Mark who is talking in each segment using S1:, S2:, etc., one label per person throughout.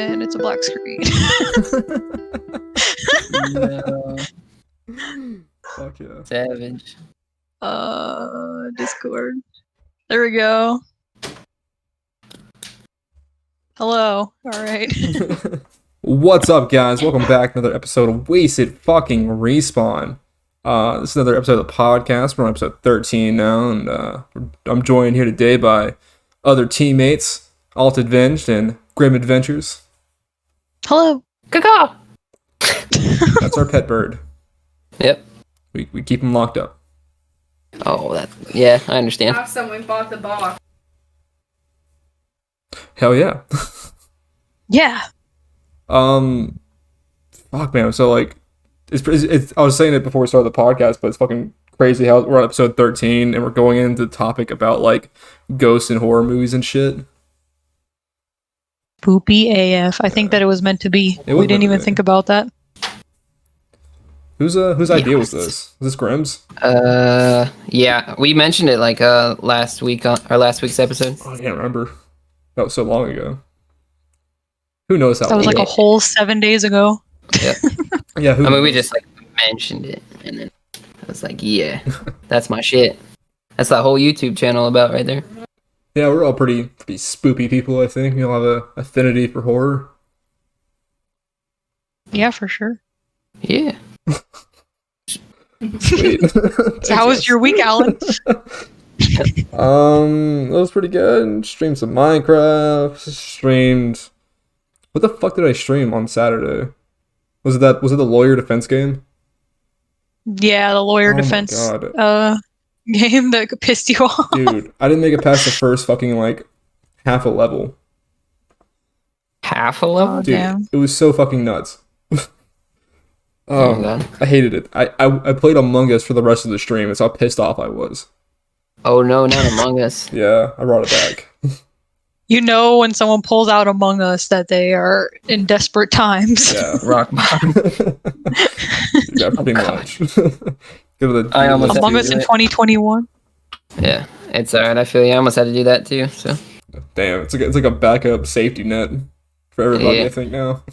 S1: and it's a black screen.
S2: No.
S3: Fuck yeah.
S2: Savage.
S1: Discord. There we go. Hello. Alright.
S3: What's up, guys? Welcome back to another episode of Wasted Fucking Respawn. This is another episode of the podcast. We're on episode 13 now, and I'm joined here today by other teammates, Alt Avenged and Grim Adventures.
S1: Hello.
S2: Caw.
S3: That's our pet bird.
S2: Yep.
S3: We keep him locked up.
S2: Oh, yeah, I understand.
S4: Have someone bought the box.
S3: Hell yeah.
S1: Yeah.
S3: Fuck, man. So, like, it's I was saying it before we started the podcast, but it's fucking crazy how we're on episode 13 and we're going into the topic about, like, ghosts and horror movies and shit.
S1: Spoopy AF. I think that it was meant to be. We didn't even think about that.
S3: Whose idea was this? Was this Grimm's?
S2: Yeah, we mentioned it like last week on our last week's episode.
S3: Oh, I can't remember. That was so long ago. Who knows how
S1: That was
S3: long?
S1: like a whole 7 days ago.
S2: Yep.
S3: Yeah,
S2: I mean, we just like mentioned it, and then I was like, yeah, that's my shit. That's the whole YouTube channel about right there.
S3: Yeah, we're all pretty spoopy people, I think. We all have a affinity for horror.
S1: Yeah, for sure.
S2: Yeah.
S3: Sweet.
S1: So how was your week, Alan?
S3: That was pretty good. Streamed some Minecraft. Streamed. What the fuck did I stream on Saturday? Was it the lawyer defense game?
S1: Yeah, the lawyer
S3: Oh my
S1: defense
S3: God.
S1: game that pissed you off.
S3: Dude, I didn't make it past the first fucking like half a level.
S2: Half a level?
S1: Oh,
S3: Dude,
S1: damn.
S3: it was so fucking nuts.
S2: Oh, God.
S3: I hated it. I played Among Us for the rest of the stream. That's how pissed off I was.
S2: Oh no, not Among Us.
S3: Yeah, I brought it back.
S1: You know when someone pulls out Among Us that they are in desperate times.
S3: Yeah.
S2: Rock bottom.
S3: Yeah, pretty much.
S2: I almost
S1: Among
S2: had
S1: Us
S2: to
S1: in
S2: do it.
S1: 2021.
S2: Yeah, it's alright. I feel you. I almost had to do that too. So
S3: Damn, it's like a backup safety net for everybody.
S2: Yeah.
S3: I think now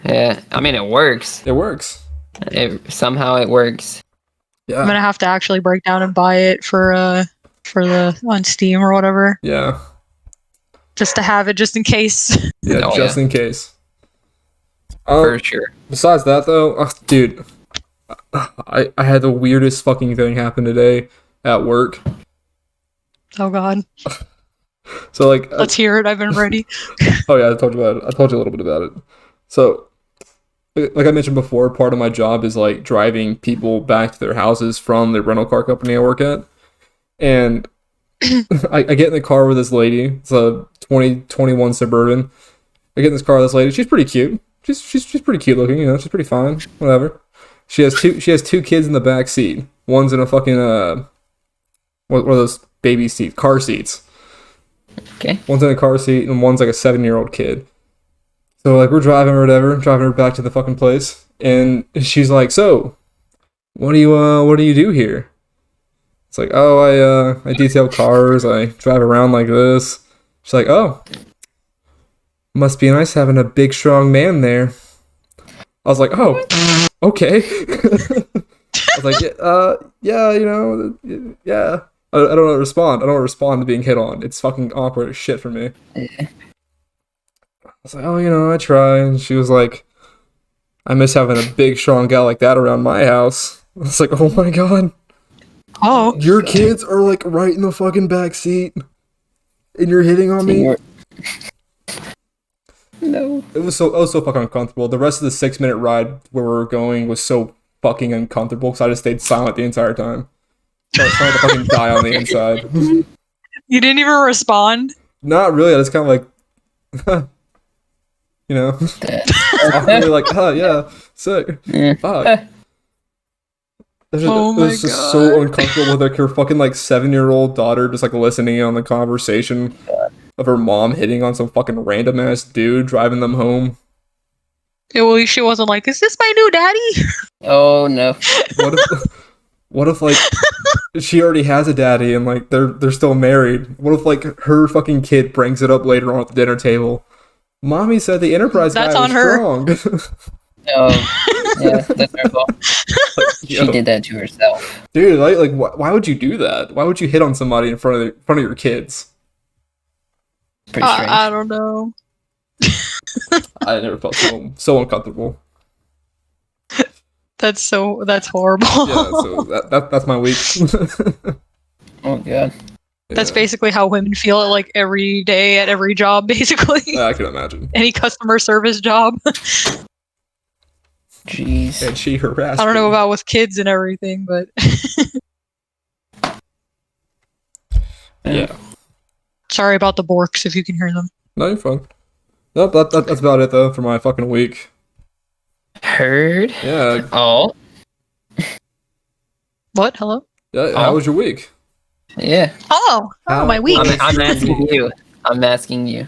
S2: yeah, I mean it works.
S3: it works.
S2: Somehow it works.
S1: I'm
S3: Yeah,
S1: gonna have to actually break down and buy it for the on Steam or whatever,
S3: yeah,
S1: just to have it just in case.
S3: yeah.
S2: Oh,
S3: Just in case.
S2: For sure.
S3: Besides that, though, dude, I had the weirdest fucking thing happen today at work.
S1: Oh God,
S3: So like,
S1: let's hear it. I've been ready.
S3: oh yeah, I told you about it. I told you a little bit about it. So, like I mentioned before, part of my job is like driving people back to their houses from the rental car company I work at. And I get in the car with this lady. It's a 2021 Suburban. I get in this car with this lady. She's pretty cute. She's pretty cute looking. You know, she's pretty fine. Whatever. She has two kids in the back seat. One's in a fucking what are those baby seats? Car seats.
S2: Okay.
S3: One's in a car seat and one's like a 7-year-old kid. So like we're driving or whatever, driving her back to the fucking place, and she's like, "So, what do you do here?" It's like, "Oh, I detail cars. I drive around like this." She's like, "Oh, must be nice having a big, strong man there." I was like, "Oh, okay." I was like, "Yeah, you know, yeah." I don't know how to respond. I don't respond to being hit on. It's fucking awkward as shit for me. I was like, "Oh, you know, I try." And she was like, "I miss having a big, strong guy like that around my house." I was like, "Oh my God.
S1: Oh,
S3: Your kids are like right in the fucking back seat and you're hitting on me?"
S2: No.
S3: I was so fucking uncomfortable. The rest of the 6-minute ride where we were going was so fucking uncomfortable because I just stayed silent the entire time. So I was trying to fucking die on the inside.
S1: you didn't even respond.
S3: Not really. I just kind of like, you know, awkwardly like, "Oh yeah, sick." Fuck. It was just so uncomfortable with like her fucking like 7-year-old daughter just like listening on the conversation of her mom hitting on some fucking random ass dude driving them home.
S1: Well, she wasn't like, "Is this my new daddy?"
S2: Oh no.
S3: What if like she already has a daddy and like they're still married? What if like her fucking kid brings it up later on at the dinner table Mommy said the Enterprise
S1: That's
S3: guy
S1: on
S3: was
S1: her.
S3: strong.
S2: Oh, yeah, that's her fault. She
S3: Yo,
S2: did that to herself.
S3: dude, why would you do that? Why would you hit on somebody in front of your kids?
S2: Pretty strange.
S1: I don't know.
S3: I never felt so uncomfortable.
S1: That's horrible.
S3: Yeah, so that's my week.
S2: Oh god.
S1: That's
S3: Yeah,
S1: basically how women feel like every day at every job, basically.
S3: I can imagine.
S1: Any customer service job.
S2: Jeez.
S3: And she harassed
S1: I don't know
S3: me.
S1: about with kids and everything, but
S3: Yeah.
S1: sorry about the borks if you can hear them.
S3: No, you're fine. Nope, that's about it though for my fucking week.
S2: Heard.
S3: Yeah,
S2: Oh.
S1: What? Hello?
S3: yeah. How was your week?
S2: Yeah.
S1: Oh, my week.
S2: I'm asking you. I'm asking you.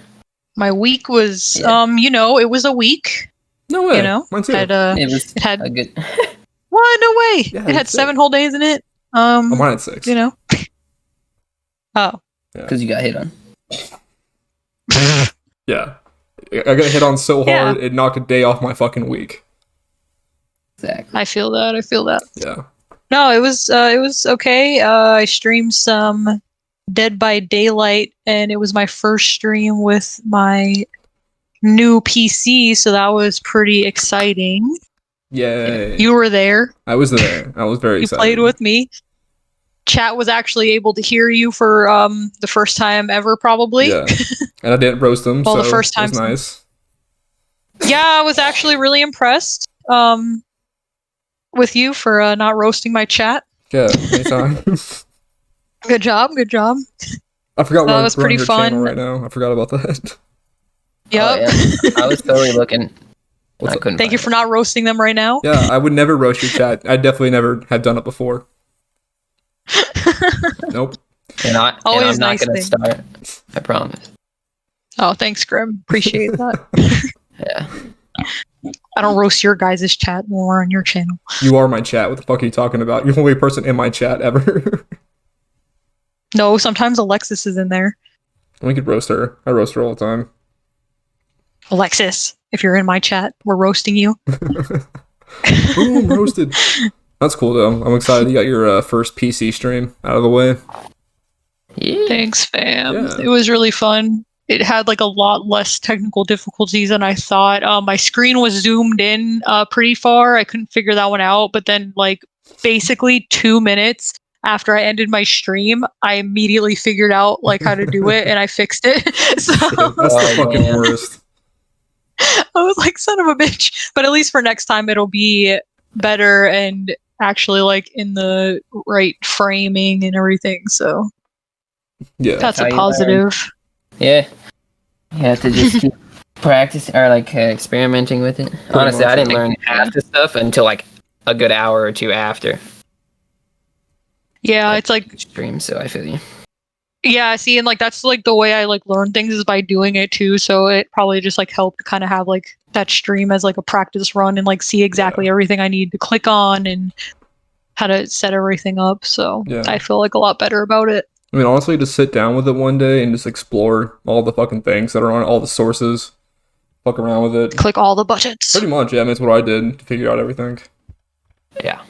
S1: My week was
S2: Yeah.
S1: it was a week.
S3: No way.
S1: You know,
S3: Mine too.
S1: had
S2: It was
S1: it had
S2: a good.
S1: what? No way.
S3: Yeah,
S1: It had
S3: it's
S1: 7 whole days in it.
S3: Oh, mine had 6.
S1: You know. Oh.
S2: Because you got hit on.
S3: Yeah. I got hit on so hard it knocked a day off my fucking week.
S2: Exactly.
S1: I feel that.
S3: Yeah.
S1: No, it was okay. I streamed some Dead by Daylight, and it was my first stream with my new PC, so that was pretty exciting.
S3: Yay.
S1: You were there.
S3: I was there. I was very
S1: You
S3: excited.
S1: played with me. Chat was actually able to hear you for the first time ever, probably.
S3: Yeah. And I didn't roast them,
S1: Well,
S3: so
S1: the first time
S3: it was nice.
S1: Yeah, I was actually really impressed with you for not roasting my chat.
S3: Yeah, anytime.
S1: Good job.
S3: I forgot
S1: That
S3: we're
S1: was
S3: on
S1: pretty
S3: your
S1: fun.
S3: channel right now. I forgot about that.
S1: Yep.
S2: Oh, yeah. I was totally looking.
S3: What's
S2: I
S3: up?
S2: couldn't.
S1: Thank you
S2: find
S1: for not roasting them right now.
S3: Yeah, I would never roast your chat. I definitely never have done it before. Nope.
S2: it. And I'm
S1: Always
S2: not
S1: nice
S2: gonna
S1: thing.
S2: start. I promise.
S1: Oh, thanks, Grim. Appreciate that.
S2: Yeah.
S1: I don't roast your guys' chat when we're on your channel.
S3: You are my chat. What the fuck are you talking about? You're the only person in my chat ever.
S1: No, sometimes Alexis is in there.
S3: We could roast her. I roast her all the time.
S1: Alexis, if you're in my chat, we're roasting you.
S3: Boom, roasted. That's cool though. I'm excited you got your first PC stream out of the way.
S2: Yeah.
S1: Thanks, fam.
S3: Yeah.
S1: It was really fun. It had like a lot less technical difficulties than I thought. My screen was zoomed in pretty far. I couldn't figure that one out. But then, like, basically 2 minutes after I ended my stream, I immediately figured out like how to do it and I fixed it. So
S3: That's the
S2: Oh,
S3: fucking
S2: man.
S3: worst.
S1: I was like, son of a bitch. But at least for next time, it'll be better and actually like in the right framing and everything. So
S3: Yeah.
S1: that's
S2: how
S1: a
S2: you learn.
S1: positive.
S2: Yeah. You have to just keep practicing or like experimenting with it. Honestly,
S3: much,
S2: I didn't
S3: yeah.
S2: learn half the stuff until like a good hour or two after
S1: Yeah, it's like
S2: stream. So I feel you.
S1: yeah, see, and like that's like the way I like learn things is by doing it too. So it probably just like helped kind of have like that stream as like a practice run and like see exactly everything I need to click on and how to set everything up. So
S3: Yeah.
S1: I feel like a lot better about it.
S3: I mean, honestly, just sit down with it one day and just explore all the fucking things that are on all the sources. Fuck around with it.
S1: Click all the buttons.
S3: Pretty much, yeah. I mean, that's what I did to figure out everything.
S2: Yeah.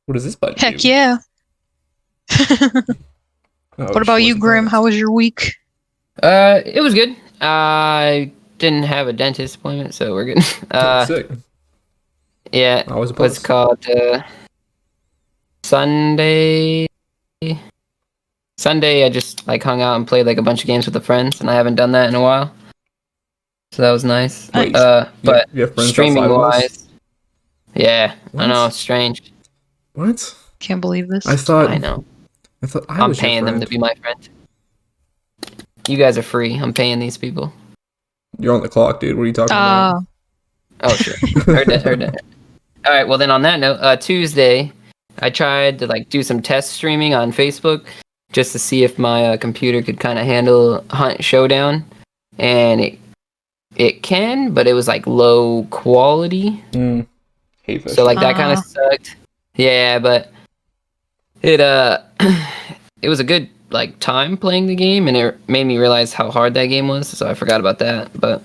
S3: What does this button
S1: Heck
S3: do?
S1: yeah.
S3: Oh,
S1: What about you,
S3: shorts
S1: Grim?
S3: and
S1: How was your week?
S2: It was good. I didn't have a dentist appointment, so we're good.
S3: pants. Sick.
S2: Yeah.
S3: Always a
S2: What's
S3: plus.
S2: called Sunday. Sunday, I just like hung out and played like a bunch of games with the friends, and I haven't done that in a while. So that was nice.
S1: Nice.
S2: But
S3: you have friends
S2: streaming
S3: outside of us?
S2: wise, yeah,
S3: What?
S2: I know it's strange.
S3: What?
S1: Can't believe this.
S3: I thought
S2: I know.
S3: I
S2: I'm
S3: was your
S2: paying them to
S3: friend.
S2: be my friend. You guys are free. I'm paying these people.
S3: You're on the clock, dude. What are you talking about?
S2: Oh sure. Heard that. All right. Well then, on that note, Tuesday, I tried to like do some test streaming on Facebook just to see if my computer could kind of handle Hunt Showdown, and it can, but it was like low quality.
S3: Hate that
S2: So like that kind
S1: Ah.
S2: of sucked. Yeah, but it it was a good like time playing the game, and it made me realize how hard that game was. So I forgot about that. But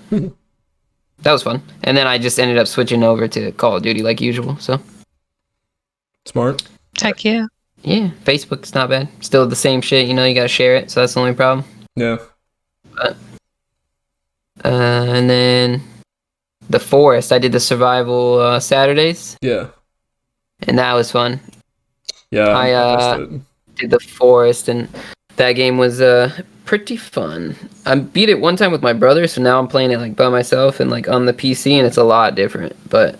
S2: that was fun. And then I just ended up switching over to Call of Duty like usual. So
S3: Smart.
S1: Heck yeah.
S2: yeah, Facebook's not bad. Still the same shit. You gotta share it. So that's the only problem.
S3: Yeah.
S2: But, and then the Forest. I did the survival Saturdays,
S3: Yeah.
S2: and that was fun.
S3: Yeah.
S2: I
S3: missed it.
S2: did the Forest, and that game was pretty fun. I beat it one time with my brother, so now I'm playing it like by myself and like on the PC, and it's a lot different. But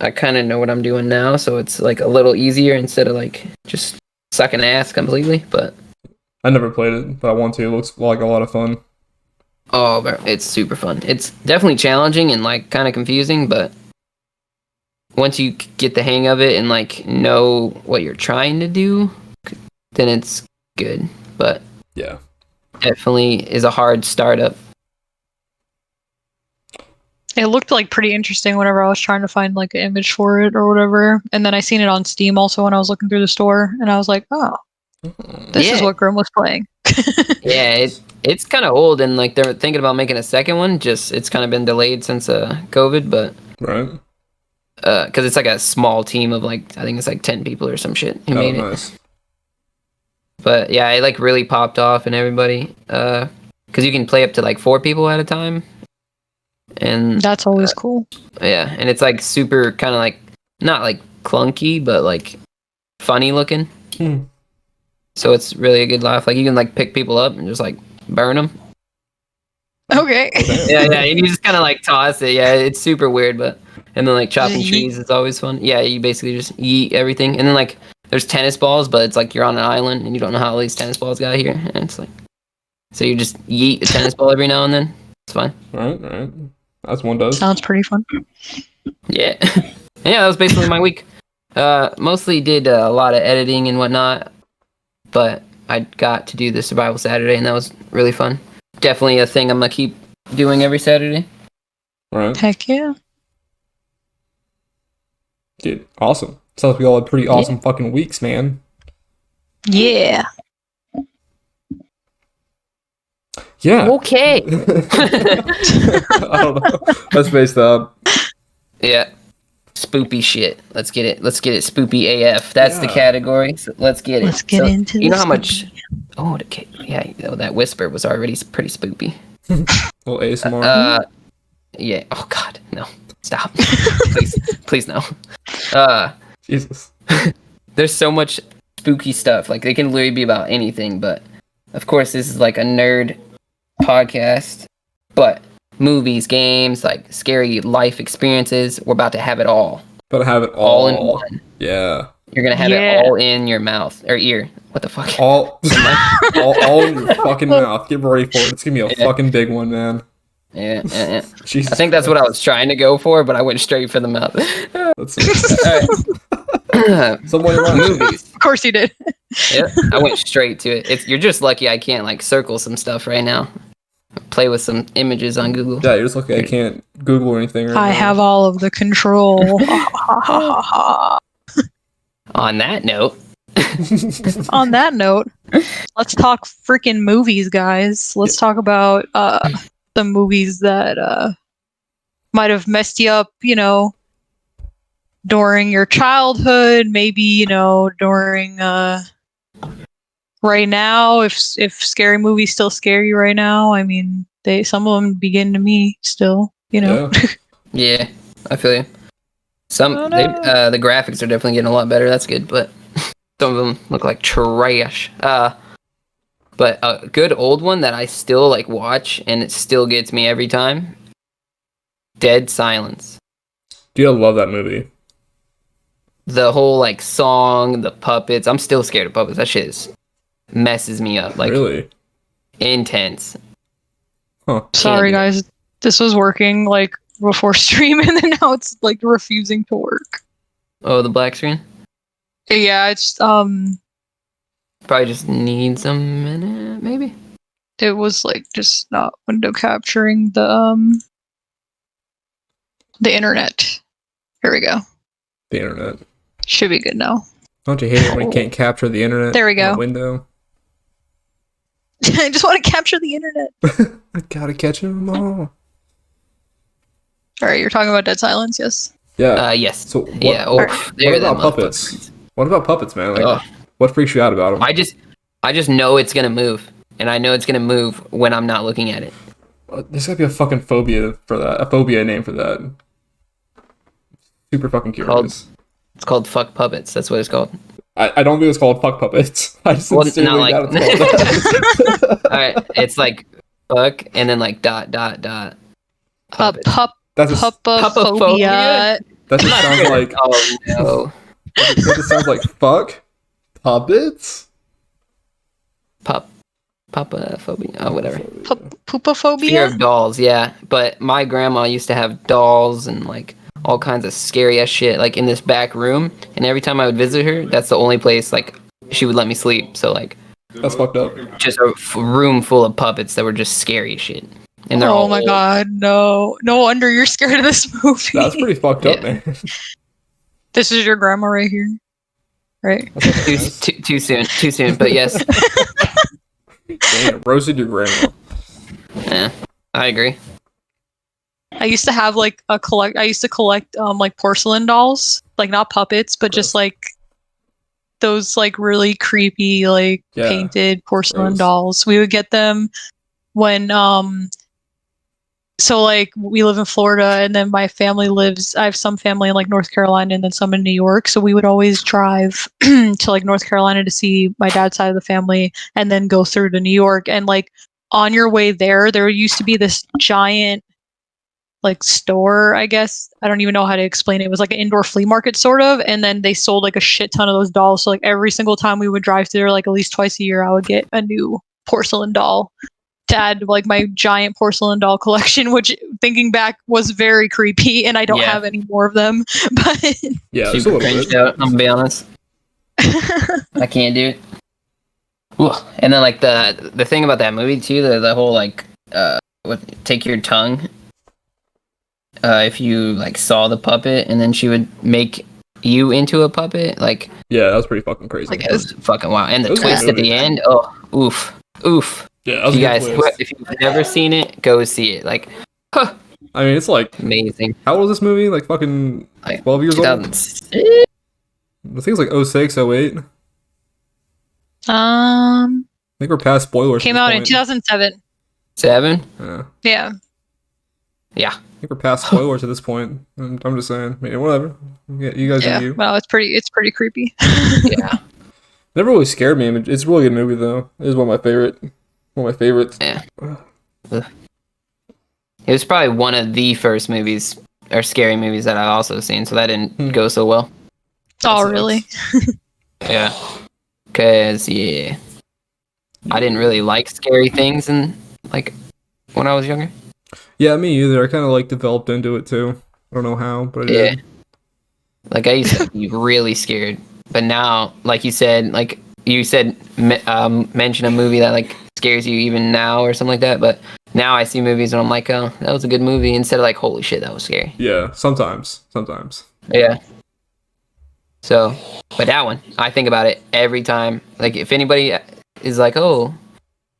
S2: I kind of know what I'm doing now, so it's like a little easier instead of like just sucking ass completely. But
S3: I never played it, but I want to. It looks like a lot of fun.
S2: oh, bro, it's super fun. It's definitely challenging and like kind of confusing, but once you get the hang of it and like know what you're trying to do, then it's good. But
S3: Yeah.
S2: definitely is a hard startup.
S1: It looked like pretty interesting whenever I was trying to find like an image for it or whatever. And then I seen it on Steam also when I was looking through the store, and I was like, oh, this is
S2: Yeah.
S1: what Grim was playing.
S2: Yeah, it's kind of old, and like they're thinking about making a second one. Just it's kind of been delayed since COVID, but
S3: Right.
S2: because it's like a small team of like I think it's like 10 people or some shit who made it.
S3: Nice.
S2: But yeah, it like really popped off and everybody, because you can play up to like 4 people at a time, and
S1: That's always cool.
S2: yeah, and it's like super kind of like not like clunky, but like funny looking.
S3: Hmm.
S2: So it's really a good laugh. Like you can like pick people up and just like burn them.
S1: Okay.
S2: Yeah, and you just kind of like toss it. Yeah, it's super weird, but and then like chopping
S1: Just yeet.
S2: trees is always fun. Yeah, you basically just yeet everything, and then like there's tennis balls, but it's like you're on an island and you don't know how all these tennis balls got here, and it's like so you just yeet a tennis ball every now and then. It's fine.
S3: Right. That's one does.
S1: Sounds pretty fun.
S2: Yeah, yeah, that was basically my week. Mostly did a lot of editing and whatnot, but I got to do the Survival Saturday, and that was really fun. Definitely a thing I'm gonna keep doing every Saturday.
S3: Right.
S1: Heck yeah.
S3: Dude, awesome. Sounds like we all had pretty awesome fucking weeks, man.
S1: Yeah.
S3: Yeah.
S2: Okay.
S3: I don't know. That's based up.
S2: Yeah. Spoopy shit. Let's get it. Spoopy AF. That's the
S3: Yeah.
S2: category. So let's get it.
S1: Let's get into
S2: You know
S1: this
S2: how much? Oh, that whisper was already pretty spoopy.
S3: Little ASMR.
S2: Yeah. Oh God, no. Stop. please no.
S3: Jesus.
S2: There's so much spooky stuff. Like they can literally be about anything, but of course this is like a nerd podcast. But movies, games, like scary life experiences, we're about to have it all.
S3: But I have it
S2: All in one.
S3: Yeah.
S2: You're gonna have
S1: Yeah.
S2: it all in your mouth or ear. What the fuck?
S3: All in your fucking mouth. Get ready for it. It's gonna be a fucking big one, man.
S2: Yeah.
S3: Jesus
S2: I think that's what I was trying to go for, but I went straight for the mouth. Alright.
S3: Someone around.
S2: Movies.
S1: Of course you did.
S2: Yeah, I went straight to it. You're just lucky I can't like circle some stuff right now. Play with some images on Google.
S3: Yeah, you're just lucky I can't Google or anything right
S1: I
S3: now.
S1: have all of the control.
S2: On that note,
S1: On that note, let's talk freaking movies, guys. Let's talk about the movies that might have messed you up, during your childhood, maybe, during right now, if scary movies still scare you right now. I mean, some of them begin to me still,
S3: Yeah.
S2: yeah, I feel you. The graphics are definitely getting a lot better. That's good, but some of them look like trash. But a good old one that I still like watch and it still gets me every time. Dead Silence.
S3: Dude, I love that movie.
S2: The whole like song, the puppets. I'm still scared of puppets. That shit messes me up. Like
S3: Really?
S2: intense.
S3: Huh.
S1: Sorry,
S2: Can't
S1: guys. This was working like before stream, and then now it's like refusing to work.
S2: Oh, the black screen?
S1: Yeah, it's
S2: Probably just needs a minute, maybe.
S1: it was like just not window capturing the internet. Here we go.
S3: The internet.
S1: Should be good now.
S3: Don't you hate it when you can't capture the internet?
S1: There we
S3: on
S1: go.
S3: the window.
S1: I just want to capture the internet.
S3: I gotta catch them all.
S1: All right, you're talking about Dead Silence, yes?
S3: Yeah.
S2: Yes.
S3: So what,
S2: yeah.
S3: what,
S2: They're
S3: what
S2: the
S3: about puppets?
S2: motherfuckers.
S3: What about puppets, man? Like,
S2: Ugh.
S3: what freaks you out about them?
S2: I just know it's gonna move, and I know it's gonna move when I'm not looking at it.
S3: There's gotta be a fucking phobia for that. A phobia name for that. Super fucking curious.
S2: It's called fuck puppets. That's what it's called.
S3: I don't think it's called fuck puppets. I
S2: Well,
S3: sincerely
S2: not
S3: doubt
S2: like.
S3: it's called that.
S2: All right, it's like fuck and then like ... Puppet.
S3: That's just,
S1: Pupophobia.
S3: that just sounds like
S2: Oh no.
S3: that just sounds like fuck puppets.
S2: Pupophobia. Oh, whatever. Fear
S1: Pupophobia?
S2: of dolls, yeah. But my grandma used to have dolls and like all kinds of scary ass shit like in this back room. And every time I would visit her, that's the only place like she would let me sleep. So like
S3: That's fucked up.
S2: just a room full of puppets that were just scary as shit. And they're all
S1: Oh my
S2: old.
S1: god, no. No wonder you're scared of this movie.
S3: That's pretty fucked up,
S2: Yeah.
S3: man.
S1: This is your grandma right here. Right?
S2: Too soon, but yes.
S3: Damn, roasted your grandma.
S2: Yeah, I agree.
S1: I used to have like I used to collect like porcelain dolls, like not puppets, but just like those like really creepy like
S3: Yeah.
S1: painted porcelain
S3: Gross.
S1: dolls. We would get them when so like we live in Florida and then my family lives I have some family in like North Carolina and then some in New York, so we would always drive to like North Carolina to see my dad's side of the family and then go through to New York. And like on your way there used to be this giant like store, I guess. I don't even know how to explain it. It was like an indoor flea market sort of, and then they sold like a shit ton of those dolls. So like every single time we would drive through there, like at least twice a year, I would get a new porcelain doll to add to, like my giant porcelain doll collection, which thinking back was very creepy, and I don't
S2: Yeah.
S1: have any more of them. But
S3: Yeah, it's a
S2: Super
S3: little
S2: cringed
S3: bit.
S2: out. I'm gonna be honest. I can't do it. Ooh. And then like the thing about that movie too, the whole like take your tongue. If you like saw the puppet and then she would make you into a puppet, like
S3: Yeah, that was pretty fucking crazy.
S1: Like,
S2: it was fucking wild. And the
S3: It was a good
S2: twist at
S3: movie.
S2: the end, oh, oof.
S3: Yeah, that was
S2: You
S3: a good
S2: guys,
S3: twist.
S2: if you've never seen it, go see it. Like, huh,
S3: I mean, it's like,
S2: amazing.
S3: how old is this movie? Like fucking
S2: Like
S3: 12 years old? I
S2: 2006.
S3: think it's like 06, 08. I think we're past spoilers.
S1: came
S3: at
S1: out
S3: this
S1: in
S3: point.
S1: 2007.
S2: 7?
S3: Yeah.
S1: Yeah.
S2: Yeah.
S3: I think we're past spoilers at this point. I'm just saying. I mean, whatever. You guys
S1: Yeah.
S3: do you.
S1: Well, it's pretty creepy.
S2: Yeah.
S3: Never really scared me. It's a really good movie, though. It is one of my favorites.
S2: Yeah. It was probably one of the first movies or scary movies that I've also seen, so that didn't go so well.
S1: Oh,
S3: sucks.
S1: really?
S2: Yeah. Cause yeah, I didn't really like scary things and like when I was younger.
S3: Yeah, me either. I kind of like developed into it too. I don't know how, but I
S2: Yeah.
S3: did.
S2: Like I used to be really scared, but now, like you said, mention a movie that like scares you even now or something like that. But now I see movies and I'm like, oh, that was a good movie, instead of like, holy shit, that was scary.
S3: Yeah, sometimes.
S2: Yeah. So, but that one, I think about it every time. Like, if anybody is like, oh,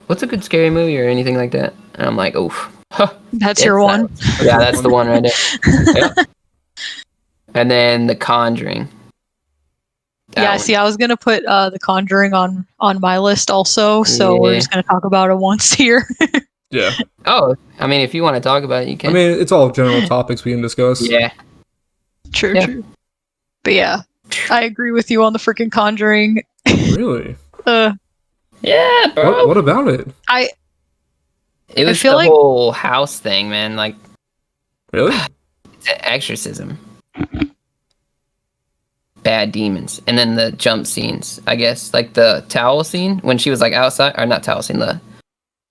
S2: what's a good scary movie or anything like that? And I'm like, oof. Huh,
S1: That's your one.
S2: yeah, that's the one right there. Yep. And then The Conjuring. That
S1: Yeah,
S2: one.
S1: see, I was gonna put The Conjuring on my list also, so we're
S2: Yeah.
S1: just gonna talk about it once here.
S3: Yeah.
S2: Oh, I mean, if you want to talk about it, you
S3: I
S2: can.
S3: mean, it's all general topics we can discuss.
S2: Yeah.
S1: True,
S2: Yeah.
S1: true. But yeah, I agree with you on the freaking Conjuring.
S3: Really?
S2: Yeah, bro.
S3: What about it?
S2: It was
S1: feel
S2: the
S1: like-
S2: whole house thing, man. Like,
S3: Really?
S2: it's an exorcism. Bad demons. And then the jump scenes, I guess. Like the towel scene when she was like outside, or not towel scene, the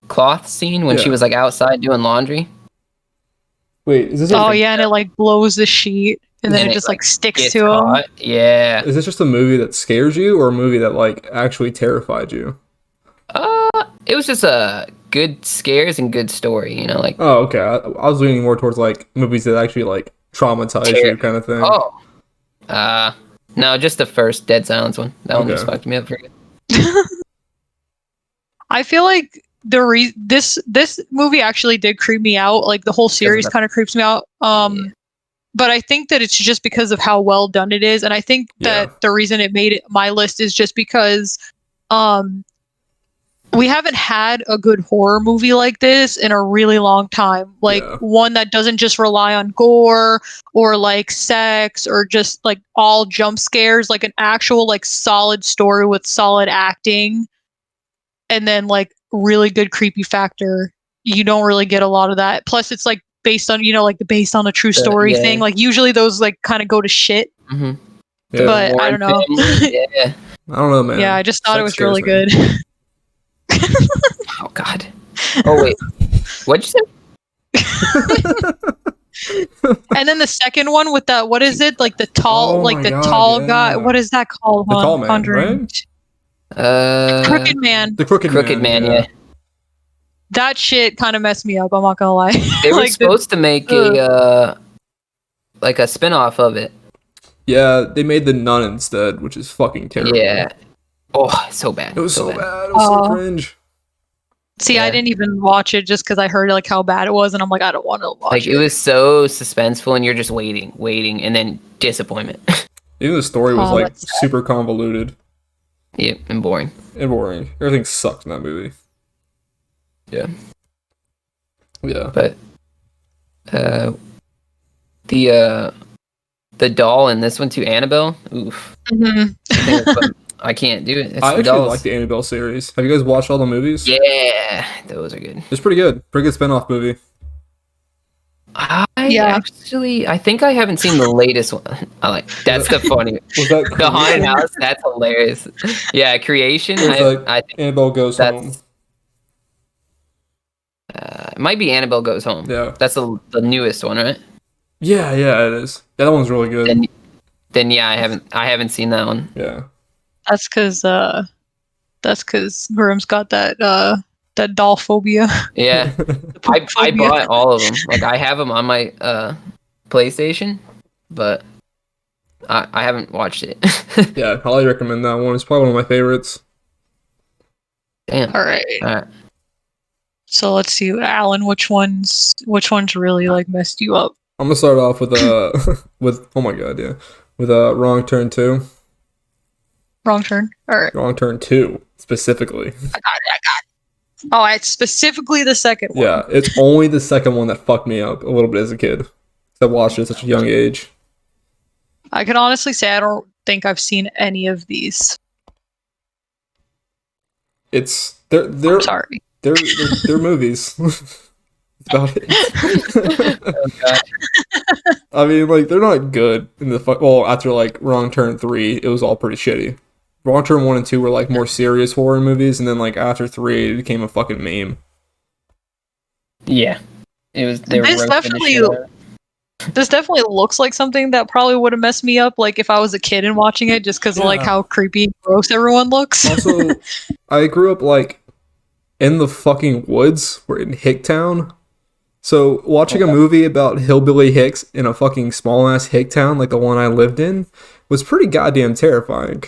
S2: cloth scene when she
S3: Yeah.
S2: was like outside doing laundry.
S3: Wait, is this
S1: Oh yeah, and it like blows the sheet, and then
S2: And
S1: it
S2: it,
S1: just like sticks
S2: Gets
S1: to him.
S2: caught. Yeah.
S3: is this just a movie that scares you, or a movie that like actually terrified you?
S2: It was just a good scares and good story, you know, like
S3: Oh, okay. I was leaning more towards like movies that actually like traumatize you, kind of thing.
S2: no, just the first Dead Silence one. That one just
S3: Okay.
S2: fucked me up for good.
S1: I feel like this movie actually did creep me out. Like the whole series kind of creeps me out. But I think that it's just because of how well done it is, and I think that the reason it made it my list is just because we haven't had a good horror movie like this in a really long time. Like one that doesn't just rely on gore or like sex or just like all jump scares, like an actual like solid story with solid acting and then like really good creepy factor. You don't really get a lot of that. Plus it's like based on, like the based on a true story thing. Like usually those like kind of go to shit.
S3: Yeah.
S1: But I don't know.
S2: I
S3: don't know, man.
S1: Yeah, I just thought it was really good.
S2: Oh God. Oh wait. What'd you say?
S1: And then the second one with the what is it? Like the tall tall guy. What is that called?
S3: The tall man,
S1: Conjuring.
S2: Right?
S1: Crooked Man.
S3: The Crooked Man, yeah.
S1: That shit kind of messed me up. I'm not gonna lie.
S2: They were supposed to make a like a spin-off of it.
S3: Yeah, they made The Nun instead, which is fucking terrible.
S2: Yeah. Oh, so bad.
S3: It was so bad. It was so cringe.
S1: See, I didn't even watch it just because I heard like how bad it was, and I'm like, I don't want to watch it.
S2: Like it was so suspenseful, and you're just waiting, and then disappointment.
S3: Even the story was like super convoluted.
S2: Yeah, and boring.
S3: Everything sucked in that movie. Yeah.
S2: But the doll in this one too, Annabelle. Oof. I can't do it.
S3: I actually like the Annabelle series. Have you guys watched all the movies?
S2: Yeah, those are good.
S3: It's pretty good. Pretty good spin-off movie.
S2: I think I haven't seen the latest one. That's the funny.
S3: Was that
S2: the haunted house? That's hilarious. Yeah, Creation.
S3: I think Annabelle Goes Home.
S2: It might be Annabelle Goes Home.
S3: Yeah,
S2: that's the newest one, right?
S3: Yeah, it is. Yeah, that one's really good.
S2: Then yeah, I haven't seen that one.
S3: Yeah,
S1: that's because Grimm's got that doll phobia.
S2: Yeah, I bought all of them. Like I have them on my PlayStation, but I haven't watched it.
S3: Yeah, I highly recommend that one. It's probably one of my favorites.
S2: Damn.
S1: All right. So let's see, Alan. Which ones really like messed you up?
S3: I'm gonna start off with with oh my god, yeah, with Wrong Turn 2.
S1: Wrong Turn. All right.
S3: Wrong Turn 2 specifically.
S1: I got it. Oh, it's specifically the second one.
S3: Yeah, it's only the second one that fucked me up a little bit as a kid. I watched it at such a young age.
S1: I can honestly say I don't think I've seen any of these.
S3: I'm
S1: sorry.
S3: They're movies. That's about it.
S2: Oh god.
S3: I mean, like they're not good in the after like Wrong Turn 3, it was all pretty shitty. Wrong Turn 1 and 2 were like more serious horror movies, and then like after 3 it became a fucking meme.
S2: Yeah. It was
S1: This definitely looks like something that probably would have messed me up like if I was a kid and watching it just because of like how creepy and gross everyone looks.
S3: Also, I grew up like in the fucking woods. We're in Hicktown. So watching a movie about hillbilly hicks in a fucking small ass hick town like the one I lived in was pretty goddamn terrifying.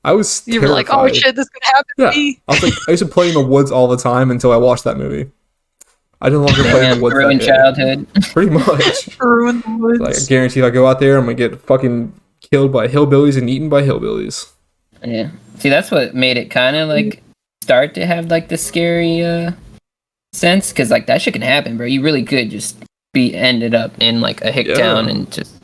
S3: I was terrified.
S1: You were like, oh shit, this could happen to me.
S3: I used to play in the woods all the time until I watched that movie. I no longer play in the woods.
S2: Ruined childhood.
S3: Pretty much.
S1: Ruined the woods.
S3: Like, I guarantee if I go out there, I'm gonna get fucking killed by hillbillies and eaten by hillbillies.
S2: Yeah. See, that's what made it kind of like start to have like the scary sense, because like that shit can happen, bro. You really could just be ended up in like a hick town and just.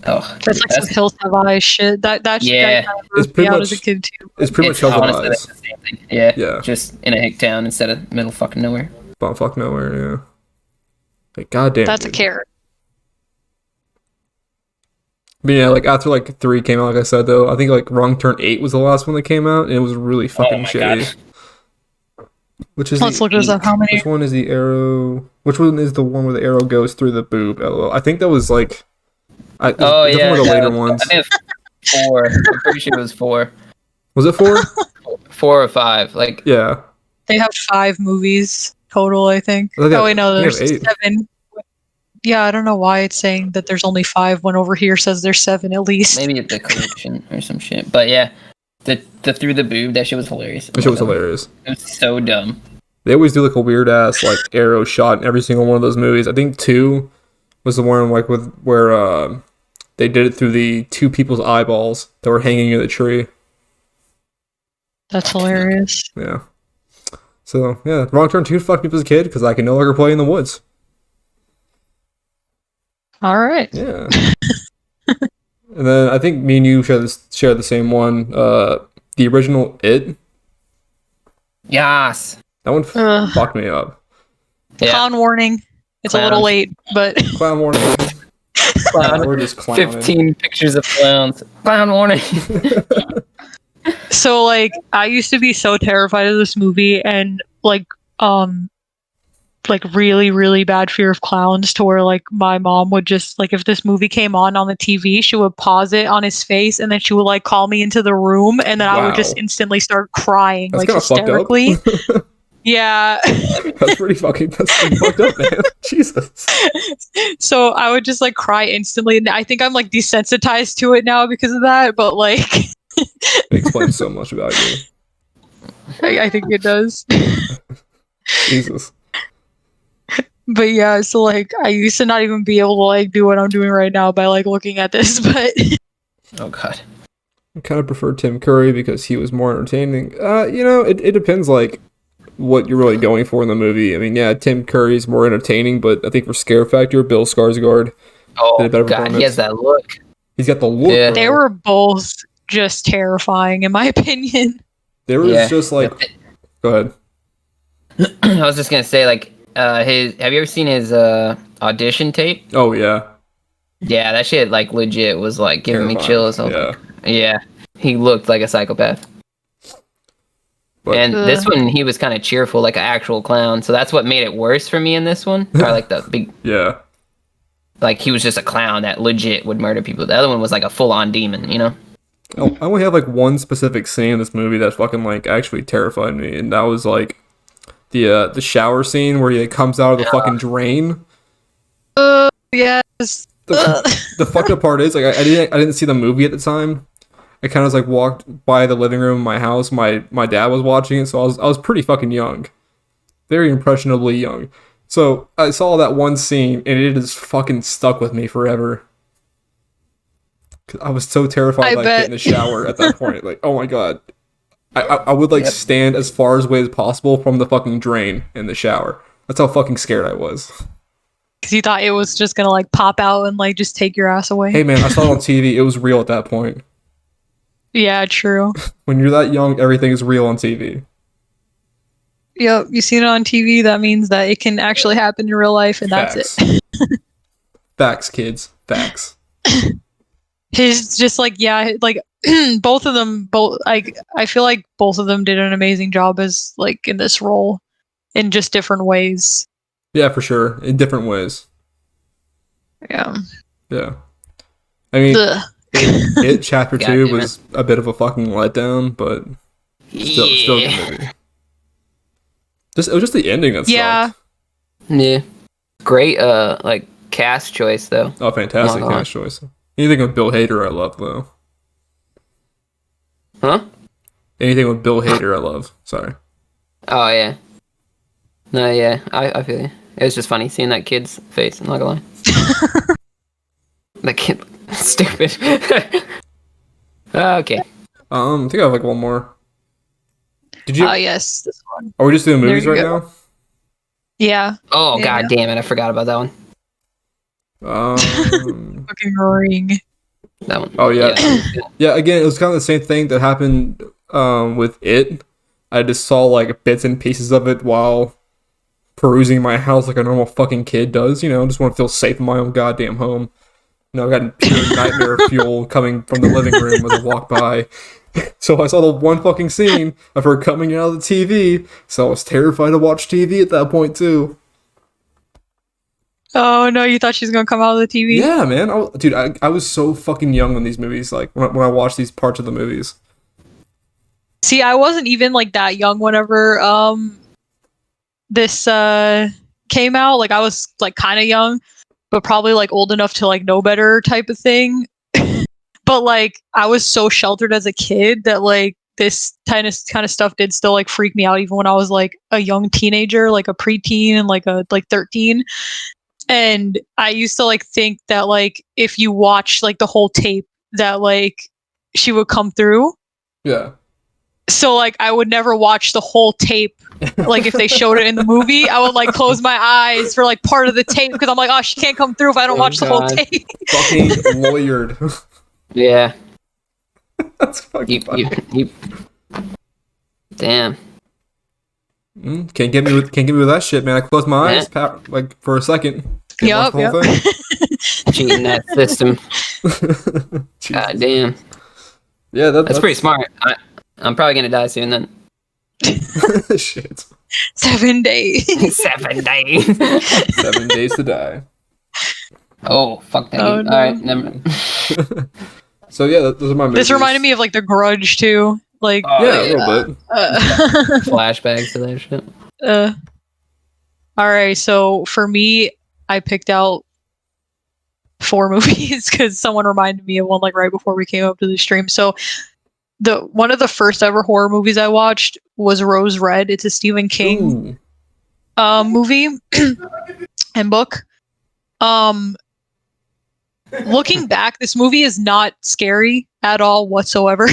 S2: Oh,
S1: that's like some Hills Have Eyes shit. That shit kind of grossed me out as a kid too.
S3: It's pretty much Hills Have Eyes.
S2: That's the same thing. Yeah. Just in a hick town instead of middle fucking nowhere.
S3: Fuck nowhere, yeah. Like goddamn.
S1: That's a carrot.
S3: But yeah, like after like 3 came out, like I said though, I think like Wrong Turn 8 was the last one that came out, and it was really fucking shitty.
S1: Let's look this up. How many?
S3: Which one is the arrow? Which one is the one where the arrow goes through the boob? LOL. I think that was like.
S2: One of the later ones. I think 4. I'm pretty sure it was 4.
S3: Was it 4?
S2: 4 or 5. Like.
S3: Yeah.
S1: They have 5 movies total, I think. Oh wait, no, there's 7. Yeah, I don't know why it's saying that there's only 5 when over here says there's 7 at least.
S2: Maybe it's a collection or some shit. But yeah, The through the boob, that shit was hilarious.
S3: That shit was hilarious.
S2: It was so dumb.
S3: They always do like a weird ass like arrow shot in every single one of those movies. I think 2 was the one like with where they did it through the 2 people's eyeballs that were hanging in the tree.
S1: That's hilarious.
S3: Yeah. So yeah, Wrong Turn 2 fucked me up as a kid because I can no longer play in the woods.
S1: All right.
S3: Yeah. And then I think me and you share the same one. The original It.
S2: Yes.
S3: That one fucked me up.
S2: Yeah.
S1: Clown warning. It's a little late, but
S3: Clown warning. We're just clowning.
S2: 15 pictures of clowns. Clown warning.
S1: so like I used to be so terrified of this movie and like really, really bad fear of clowns to where like my mom would just like if this movie came on the TV, she would pause it on his face and then she would like call me into the room and then I would just instantly start crying.
S3: That's
S1: like hysterically. Yeah.
S3: That's pretty fucked up, man. Jesus.
S1: So I would just like cry instantly and I think I'm like desensitized to it now because of that, but like
S3: it explains so much about you.
S1: I think it does.
S3: Jesus.
S1: But yeah, so like I used to not even be able to like do what I'm doing right now by like looking at this, but
S2: oh god.
S3: I kind of prefer Tim Curry because he was more entertaining. It depends like what you're really going for in the movie. I mean, yeah, Tim Curry's more entertaining, but I think for scare factor, Bill Skarsgård did a better performance.
S2: He has that look.
S3: He's got the look.
S2: Yeah.
S1: They were both just terrifying in my opinion.
S3: There was just like go ahead.
S2: I was just gonna say like have you ever seen his audition tape?
S3: Oh yeah.
S2: Yeah, that shit like legit was like giving me chills. Yeah. He looked like a psychopath. But, and this one he was kind of cheerful like an actual clown, so that's what made it worse for me in this one. Or like the big like he was just a clown that legit would murder people. The other one was like a full-on demon, you know?
S3: I only have like one specific scene in this movie that fucking like actually terrified me, and that was like the shower scene where he like, comes out of the fucking drain.
S1: Yes.
S3: The fucked up part is like I didn't see the movie at the time. I kind of like walked by the living room of my house. My dad was watching it, so I was pretty fucking young, very impressionably young. So I saw that one scene, and it just fucking stuck with me forever. I was so terrified to get in the shower at that point. Like, oh my god. I would like stand as far away as possible from the fucking drain in the shower. That's how fucking scared I was.
S1: Because you thought it was just gonna like pop out and like just take your ass away.
S3: Hey man, I saw it on TV. It was real at that point.
S1: Yeah, true.
S3: When you're that young, everything is real on TV.
S1: Yep, you seen it on TV, that means that it can actually happen in real life, and
S3: Facts.
S1: that's it.
S3: Facts, kids. Facts.
S1: His just like like both of them like I feel like both of them did an amazing job as like in this role in just different ways.
S3: Yeah, for sure. In different ways.
S1: Yeah.
S3: Yeah. I mean, it Chapter 2 was a bit of a fucking letdown, but still a good movie. It was just the ending that sucked.
S2: Yeah. Great like cast choice though.
S3: Oh, fantastic cast choice. Anything with Bill Hader I love though.
S2: Huh?
S3: Anything with Bill Hader I love. Sorry.
S2: Oh yeah. No, yeah, I feel you. It was just funny seeing that kid's face, I'm not gonna lie. That kid stupid. Okay.
S3: I think I have like one more. Did you?
S1: Oh yes, this one.
S3: Are we just doing movies right now?
S1: Yeah.
S2: Oh god damn it! I forgot about that one.
S1: Fucking Ring.
S2: That one.
S3: Oh yeah. Yeah. Again, it was kind of the same thing that happened with It. I just saw like bits and pieces of it while perusing my house like a normal fucking kid does. You know, just want to feel safe in my own goddamn home. You know, I got pure nightmare fuel coming from the living room as I walk by. So I saw the one fucking scene of her coming out of the TV, so I was terrified to watch TV at that point too.
S1: Oh no, you thought she was gonna come out of the TV?
S3: Yeah, man. I was so fucking young when these movies, like when I watched these parts of the movies.
S1: See, I wasn't even like that young whenever this came out. Like I was like kind of young, but probably like old enough to like know better type of thing. But like I was so sheltered as a kid that like this kind of stuff did still like freak me out even when I was like a young teenager, like a preteen and like 13. And I used to like think that like if you watch like the whole tape that like she would come through.
S3: Yeah.
S1: So like I would never watch the whole tape. Like if they showed it in the movie, I would like close my eyes for like part of the tape because I'm like, oh, she can't come through if I don't watch the whole tape.
S3: Fucking lawyered.
S2: Yeah.
S3: That's fucking funny.
S2: Damn.
S3: Can't get me with that shit, man. I closed my eyes like for a second.
S1: Yep.
S2: Cheating that system. God damn.
S3: Yeah,
S2: that's pretty smart. I'm probably gonna die soon then.
S3: Shit.
S1: 7 days.
S2: 7 days.
S3: 7 days to die.
S2: Oh, fuck that.
S1: Oh, no.
S2: All right, never.
S3: So yeah, those are my movies.
S1: This reminded me of like The Grudge too. Like
S3: a little bit.
S2: Flashbacks to that shit.
S1: All right, so for me, I picked out 4 movies because someone reminded me of one like right before we came up to the stream. So one of the first ever horror movies I watched was Rose Red. It's a Stephen King movie and book. Looking back, this movie is not scary at all whatsoever.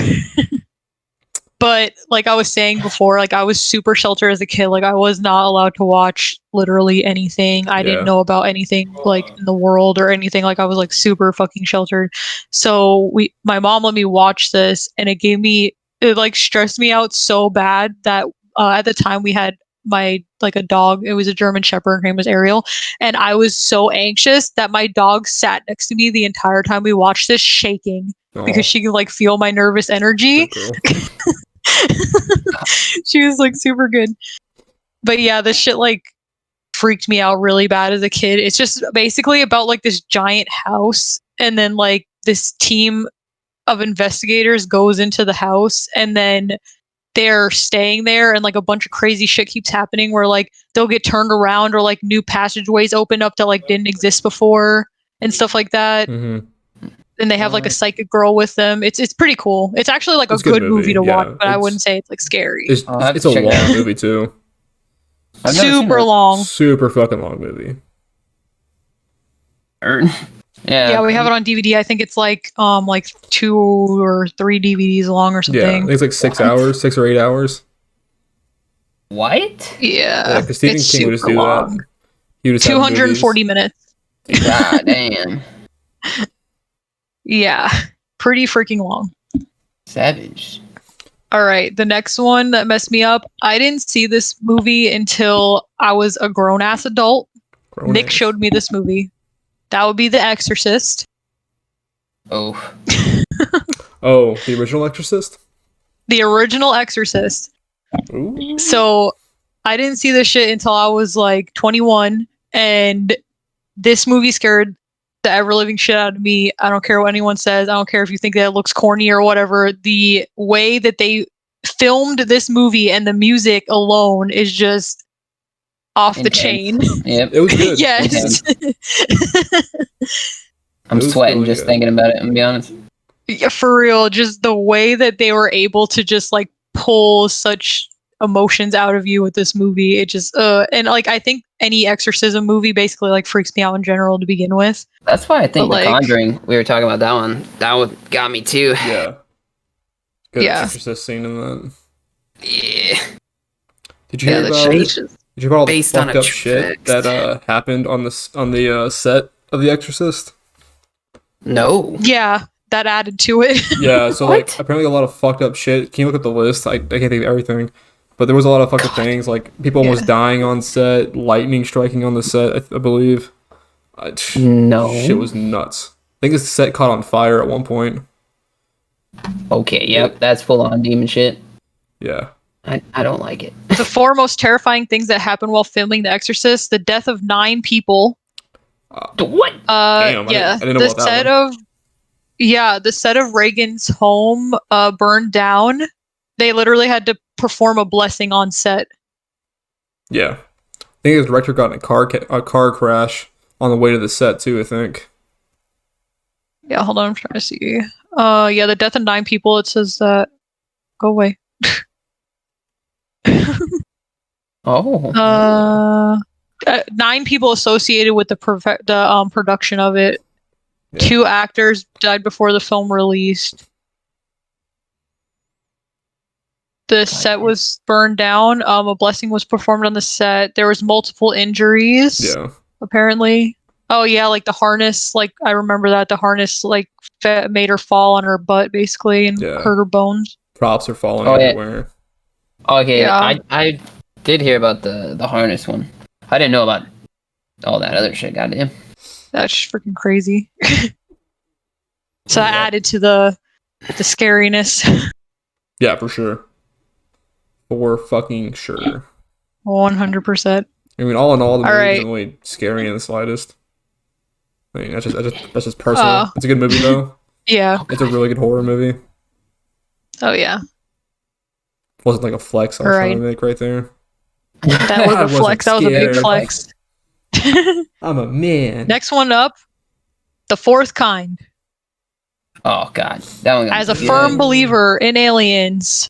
S1: But like I was saying before, like I was super sheltered as a kid. Like I was not allowed to watch literally anything. I didn't know about anything like in the world or anything. Like I was like super fucking sheltered. So my mom let me watch this, and it like stressed me out so bad that at the time we had a dog. It was a German Shepherd. Her name was Ariel, and I was so anxious that my dog sat next to me the entire time we watched this, shaking because she could like feel my nervous energy. She was like super good. But yeah, this shit like freaked me out really bad as a kid. It's just basically about like this giant house, and then like this team of investigators goes into the house, and then they're staying there, and like a bunch of crazy shit keeps happening where like they'll get turned around or like new passageways open up that like didn't exist before and stuff like that.
S3: Mm-hmm.
S1: And they have like a psychic girl with them. It's pretty cool. It's actually like a good movie to watch, but I wouldn't say it's like scary.
S3: It's a long movie too.
S1: Super long.
S3: Super fucking long movie.
S1: Yeah, we have it on DVD. I think it's like 2 or 3 DVDs long or something.
S3: Yeah, I think it's like 6 hours, 6 or 8 hours.
S2: What?
S1: Yeah,
S3: because Stephen King would just do that. He would just
S1: 240 minutes.
S2: God damn.
S1: Yeah, pretty freaking long.
S2: Savage.
S1: All right, the next one that messed me up. I didn't see this movie until I was a grown-ass adult. Nick showed me this movie. That would be The Exorcist.
S2: Oh.
S3: Oh, the original Exorcist?
S1: The original Exorcist.
S3: Ooh.
S1: So I didn't see this shit until I was like 21, and this movie scared the ever-living shit out of me. I don't care what anyone says. I don't care if you think that it looks corny or whatever. The way that they filmed this movie and the music alone is just off the chain.
S2: Yep.
S3: It was good.
S1: Yes.
S2: I'm sweating really just thinking about it, I'm gonna be honest.
S1: Yeah, for real. Just the way that they were able to just like pull such emotions out of you with this movie. It just and like I think any exorcism movie basically like freaks me out in general to begin with.
S2: That's why I think The Conjuring, we were talking about that one. That one got me too.
S3: Yeah. Good exorcist scene in that.
S2: Yeah.
S3: Did you hear about all the fucked up shit that happened on the set of The Exorcist?
S2: No.
S1: Yeah, that added to it.
S3: Yeah, so like apparently a lot of fucked up shit. Can you look at the list? I can't think of everything, but there was a lot of fucked up things, like people almost dying on set, lightning striking on the set. I believe.
S2: No.
S3: Shit was nuts. I think the set caught on fire at one point.
S2: Okay, yep, that's full on demon shit.
S3: Yeah.
S2: I don't like it.
S1: The 4 most terrifying things that happened while filming The Exorcist: the death of 9 people.
S2: What?
S3: Damn,
S1: yeah,
S3: I didn't know about that one.
S1: The set of Reagan's home burned down. They literally had to perform a blessing on set.
S3: Yeah, I think the director got in a car crash on the way to the set too. I think.
S1: Yeah, hold on, I'm trying to see. Yeah, the death of 9 people. It says that. Go away.
S2: Oh.
S1: 9 people associated with the production of it.
S3: Yeah.
S1: 2 actors died before the film released. The set was burned down. A blessing was performed on the set. There was multiple injuries.
S3: Yeah.
S1: Apparently. Oh yeah, like the harness. Like I remember that the harness like made her fall on her butt basically and
S3: Yeah.
S1: hurt her bones.
S3: Props are falling
S2: Oh, yeah.
S3: everywhere.
S2: Okay,
S1: Yeah.
S2: I did hear about the harness one. I didn't know about all that other shit. Goddamn.
S1: That's just freaking crazy. So that
S3: Yeah.
S1: added to the scariness.
S3: Yeah, for sure. For fucking sure.
S1: 100%.
S3: I mean, all in all, the movie
S1: Alright.
S3: isn't really scary in the slightest. I mean, that's just personal. It's a good movie though.
S1: Yeah.
S3: It's a really good horror movie.
S1: Oh yeah.
S3: Wasn't like a flex I was trying
S1: Right.
S3: to make right there.
S1: That
S3: I
S1: was a
S3: wasn't
S1: flex. That was a big
S3: scared.
S1: flex.
S3: I'm a man.
S1: Next one up, The Fourth Kind.
S2: Oh god, that one.
S1: As a
S3: Yeah.
S1: firm believer in aliens,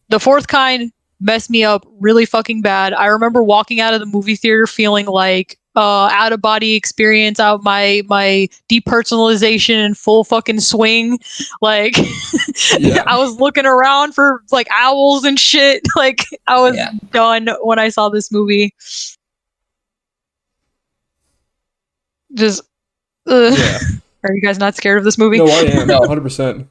S1: The Fourth Kind messed me up really fucking bad. I remember walking out of the movie theater feeling like out of body experience, out my depersonalization in full fucking swing. Like
S3: Yeah.
S1: I was looking around for like owls and shit. Like I was done when I saw this movie. Just
S3: Yeah.
S1: Are you guys not scared of this movie?
S3: No, I am.
S2: No.
S3: 100%.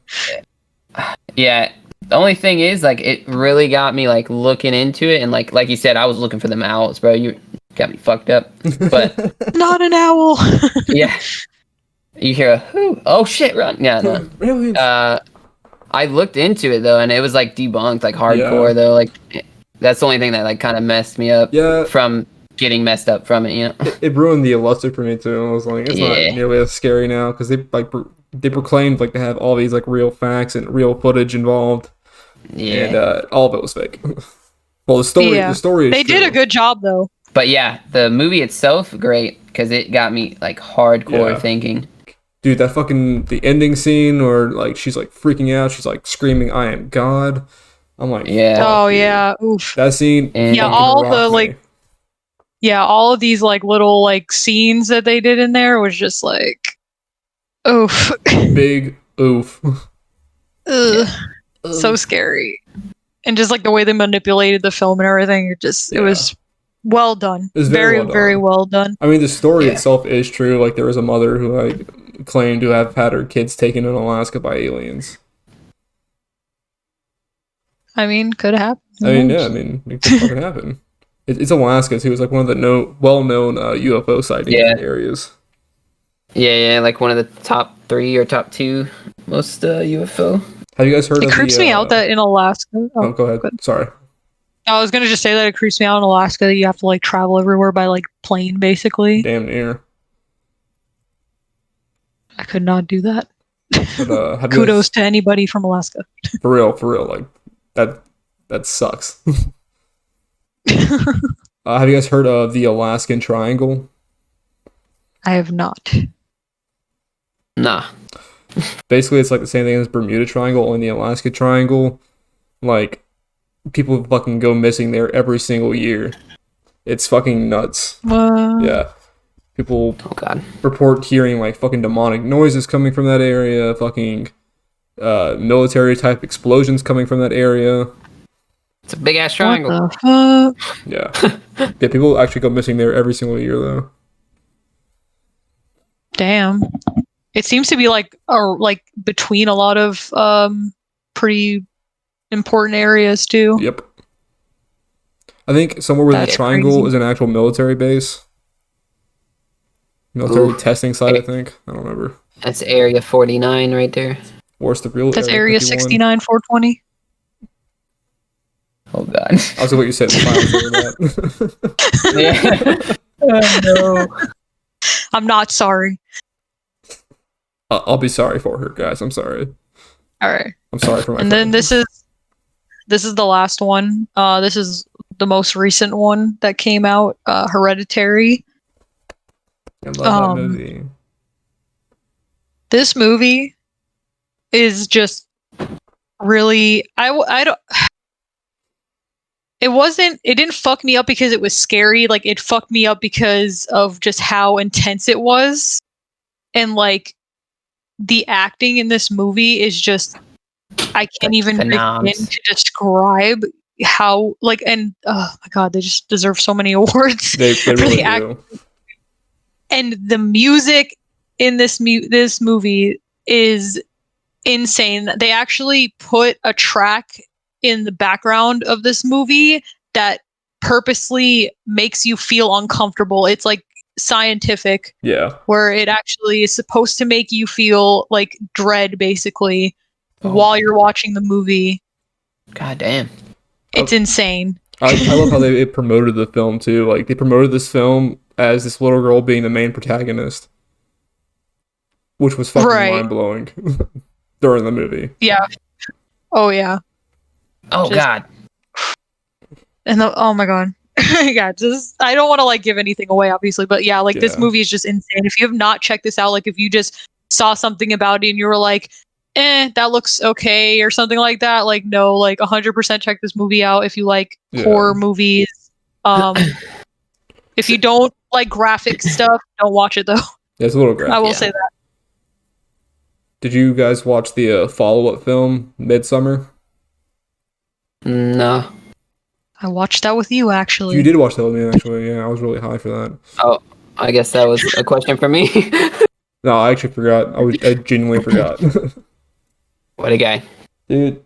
S2: Yeah. The only thing is, like, it really got me like looking into it, and like you said, I was looking for them owls, bro. You got me fucked up. But
S1: Not an owl.
S2: yeah, you hear a whoo? Oh shit, run! Yeah, no.
S3: Aliens.
S2: I looked into it though, and it was like debunked, like hardcore though. Like that's the only thing that like kind of messed me up.
S3: Yeah.
S2: From getting messed up from it, you know.
S3: It ruined the illustrator for me too. I was like, it's not nearly as scary now because they proclaimed like they have all these like real facts and real footage involved.
S2: Yeah.
S3: And all of it was fake. Well, the story is
S1: They
S3: true.
S1: did a good job though.
S2: But yeah, the movie itself, great, because it got me like hardcore thinking.
S3: Dude, that fucking the ending scene where like she's like freaking out, she's like screaming, "I am God." I'm like,
S2: Yeah.
S3: fuck, dude.
S1: Yeah, oof.
S3: That scene.
S2: And
S1: Yeah,
S3: fucking
S1: all
S3: rocked
S1: the
S3: me.
S1: like all of these like little like scenes that they did in there was just like oof.
S3: Big oof.
S1: Ugh. So scary. And just like the way they manipulated the film and everything, it was well done.
S3: It was
S1: very well done.
S3: I mean, the story itself is true. Like there was a mother who like claimed to have had her kids taken in Alaska by aliens.
S1: I mean, could happen.
S3: I mean, it could fucking happen. It's Alaska too. It's like one of the well-known UFO sighting areas.
S2: Yeah, like one of the top 3 or top 2 most UFO.
S3: Have you guys heard?
S1: It creeps me out that in Alaska.
S3: Oh, go ahead. Good. Sorry.
S1: I was gonna just say that it creeps me out in Alaska that you have to like travel everywhere by like plane, basically.
S3: Damn near.
S1: I could not do that.
S3: But,
S1: kudos to anybody from Alaska.
S3: For real, like that sucks. Have you guys heard of the Alaskan Triangle?
S1: I have not.
S2: Nah.
S3: Basically, it's like the same thing as Bermuda Triangle, only the Alaska Triangle. Like, people fucking go missing there every single year. It's fucking nuts. Yeah. People report hearing like fucking demonic noises coming from that area, fucking military type explosions coming from that area.
S2: It's a big ass triangle.
S1: What the fuck?
S3: Yeah. Yeah, people actually go missing there every single year though.
S1: Damn. It seems to be like between a lot of pretty important areas too.
S3: Yep. I think somewhere within the triangle is an actual military base. Military testing site, I think. I don't remember.
S2: That's Area 49 right there.
S3: Where's the real
S1: That's
S3: Area
S1: 69 420.
S2: Oh god.
S3: I was gonna let you say the
S2: that.
S1: Oh no. I'm not sorry.
S3: I'll be sorry for her, guys. I'm sorry.
S1: All right.
S3: I'm sorry for my.
S1: And then this is the last one. This is the most recent one that came out. Hereditary.
S3: I love that movie.
S1: This movie is just really I don't it didn't fuck me up because it was scary, like it fucked me up because of just how intense it was. And like the acting in this movie is just I can't even begin to describe how like, and oh my god, they just deserve so many awards
S3: They
S1: for
S3: really
S1: the acting.
S3: do.
S1: And the music in this movie is insane. They actually put a track in the background of this movie that purposely makes you feel uncomfortable. It's like scientific,
S3: Yeah.
S1: where it actually is supposed to make you feel like dread, basically, while you're watching the movie.
S2: God damn.
S1: It's insane.
S3: I love how they promoted the film too. Like they promoted this film as this little girl being the main protagonist, which was fucking mind blowing during the movie.
S1: Yeah. Oh yeah.
S2: Oh god.
S1: And oh my god. Yeah, just I don't want to like give anything away, obviously, but yeah, like this movie is just insane. If you have not checked this out, like if you just saw something about it and you were like, that looks okay or something like that, like no, like 100% check this movie out if you like horror movies. If you don't like graphic stuff, don't watch it though.
S3: Yeah, it's a little graphic.
S1: I will say that.
S3: Did you guys watch the follow-up film, Midsummer?
S2: No.
S1: I watched that with you, actually.
S3: You did watch that with me, actually. Yeah, I was really high for that.
S2: Oh, I guess that was a question for me.
S3: No, I actually forgot. I genuinely forgot.
S2: What a guy.
S3: Dude,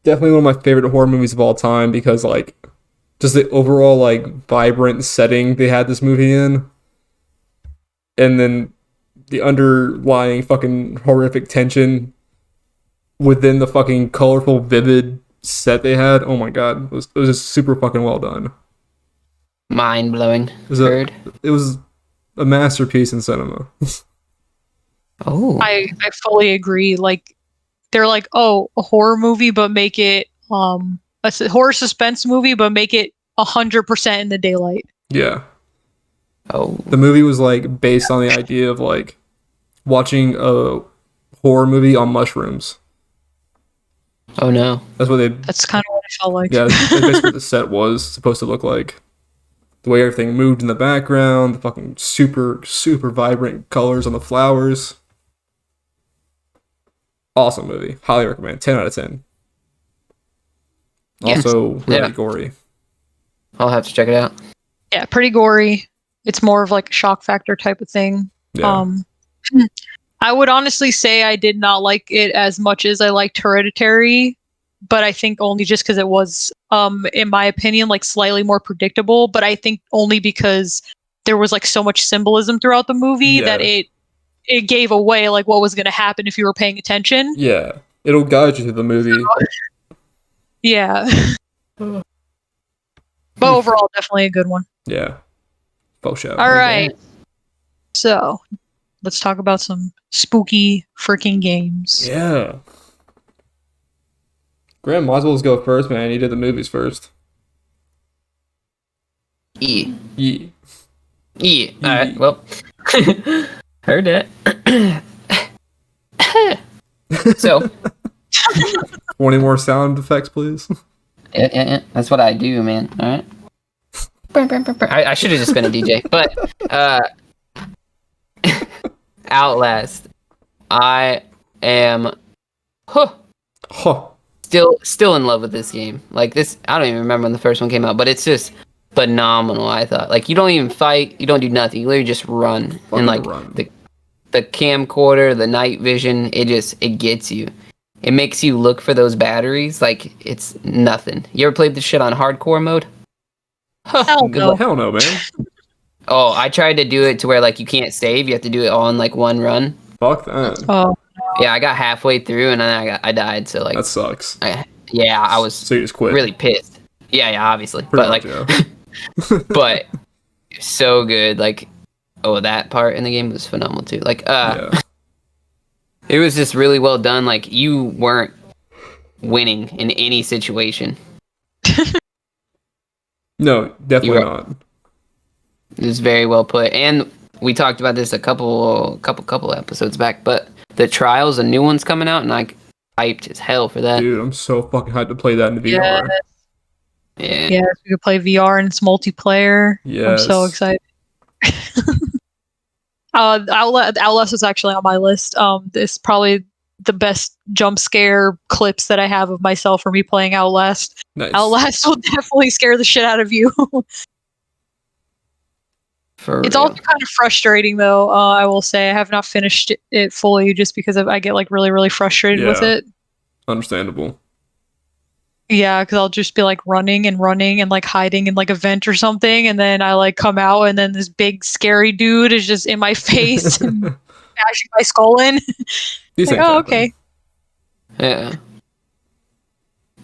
S3: definitely one of my favorite horror movies of all time because, like, just the overall, like, vibrant setting they had this movie in. And then the underlying fucking horrific tension within the fucking colorful, vivid set they had. Oh my god, it was just super fucking well done.
S2: Mind blowing.
S3: It was a masterpiece in cinema.
S2: Oh,
S1: I fully agree. Like they're like, oh, a horror movie, but make it a horror suspense movie, but make it 100% in the daylight.
S3: Yeah.
S2: Oh.
S3: The movie was like based on the idea of like watching a horror movie on mushrooms.
S2: Oh no.
S1: That's kind of what it felt like.
S3: Yeah, that's basically what the set was supposed to look like. The way everything moved in the background, the fucking super, super vibrant colors on the flowers. Awesome movie. Highly recommend. 10 out of 10.
S2: Yes.
S3: Also, really gory.
S2: I'll have to check it out.
S1: Yeah, pretty gory. It's more of like a shock factor type of thing.
S3: Yeah.
S1: I would honestly say I did not like it as much as I liked Hereditary, but I think only just because it was, in my opinion, like slightly more predictable. But I think only because there was like so much symbolism throughout the movie that it gave away like what was going to happen if you were paying attention.
S3: Yeah, it'll guide you through the movie.
S1: Yeah. But overall, definitely a good one.
S3: Yeah. Faux show.
S1: All right. So, let's talk about some spooky freaking games.
S3: Yeah. Graham, might as well go first, man. You did the movies first.
S2: Yeah.
S3: Yeah.
S2: Alright, well. Heard that. So.
S3: 20 more sound effects, please.
S2: Yeah. That's what I do, man. Alright. I should have just been a DJ. But, Outlast. I am still in love with this game. Like this, I don't even remember when the first one came out, but it's just phenomenal. I thought, like, you don't even fight, you don't do nothing, you literally just run. And like the camcorder, the night vision, it gets you. It makes you look for those batteries like it's nothing. You ever played this shit on hardcore mode?
S1: Hell no.
S3: Hell no, man.
S2: Oh, I tried to do it to where like you can't save, you have to do it all in like one run.
S3: Fuck that.
S1: Oh.
S2: Yeah, I got halfway through and then I died. So like
S3: that sucks.
S2: I was
S3: so you just quit.
S2: Really pissed. Yeah, obviously.
S3: Pretty
S2: but
S3: much,
S2: like, yeah. But so good. Like, that part in the game was phenomenal too. Like, it was just really well done. Like, you weren't winning in any situation.
S3: No, definitely not.
S2: It was very well put, and we talked about this a couple episodes back, but the Trials, a new one's coming out, and I hyped as hell for that.
S3: Dude, I'm so fucking hyped to play that in VR.
S2: Yeah.
S1: Yes, we could play VR and it's multiplayer. I'm so
S3: Yes.
S1: excited. Outlast is actually on my list. It's probably the best jump scare clips that I have of myself for me playing Outlast.
S3: Nice.
S1: Outlast will definitely scare the shit out of you. It's also kind of frustrating, though. I will say I have not finished it fully just because I get like really, really frustrated with it.
S3: Understandable.
S1: Yeah, because I'll just be like running and like hiding in like a vent or something, and then I like come out, and then this big scary dude is just in my face and bashing my skull in.
S3: These
S1: like,
S3: things
S1: oh,
S3: happen.
S1: okay.
S2: Yeah.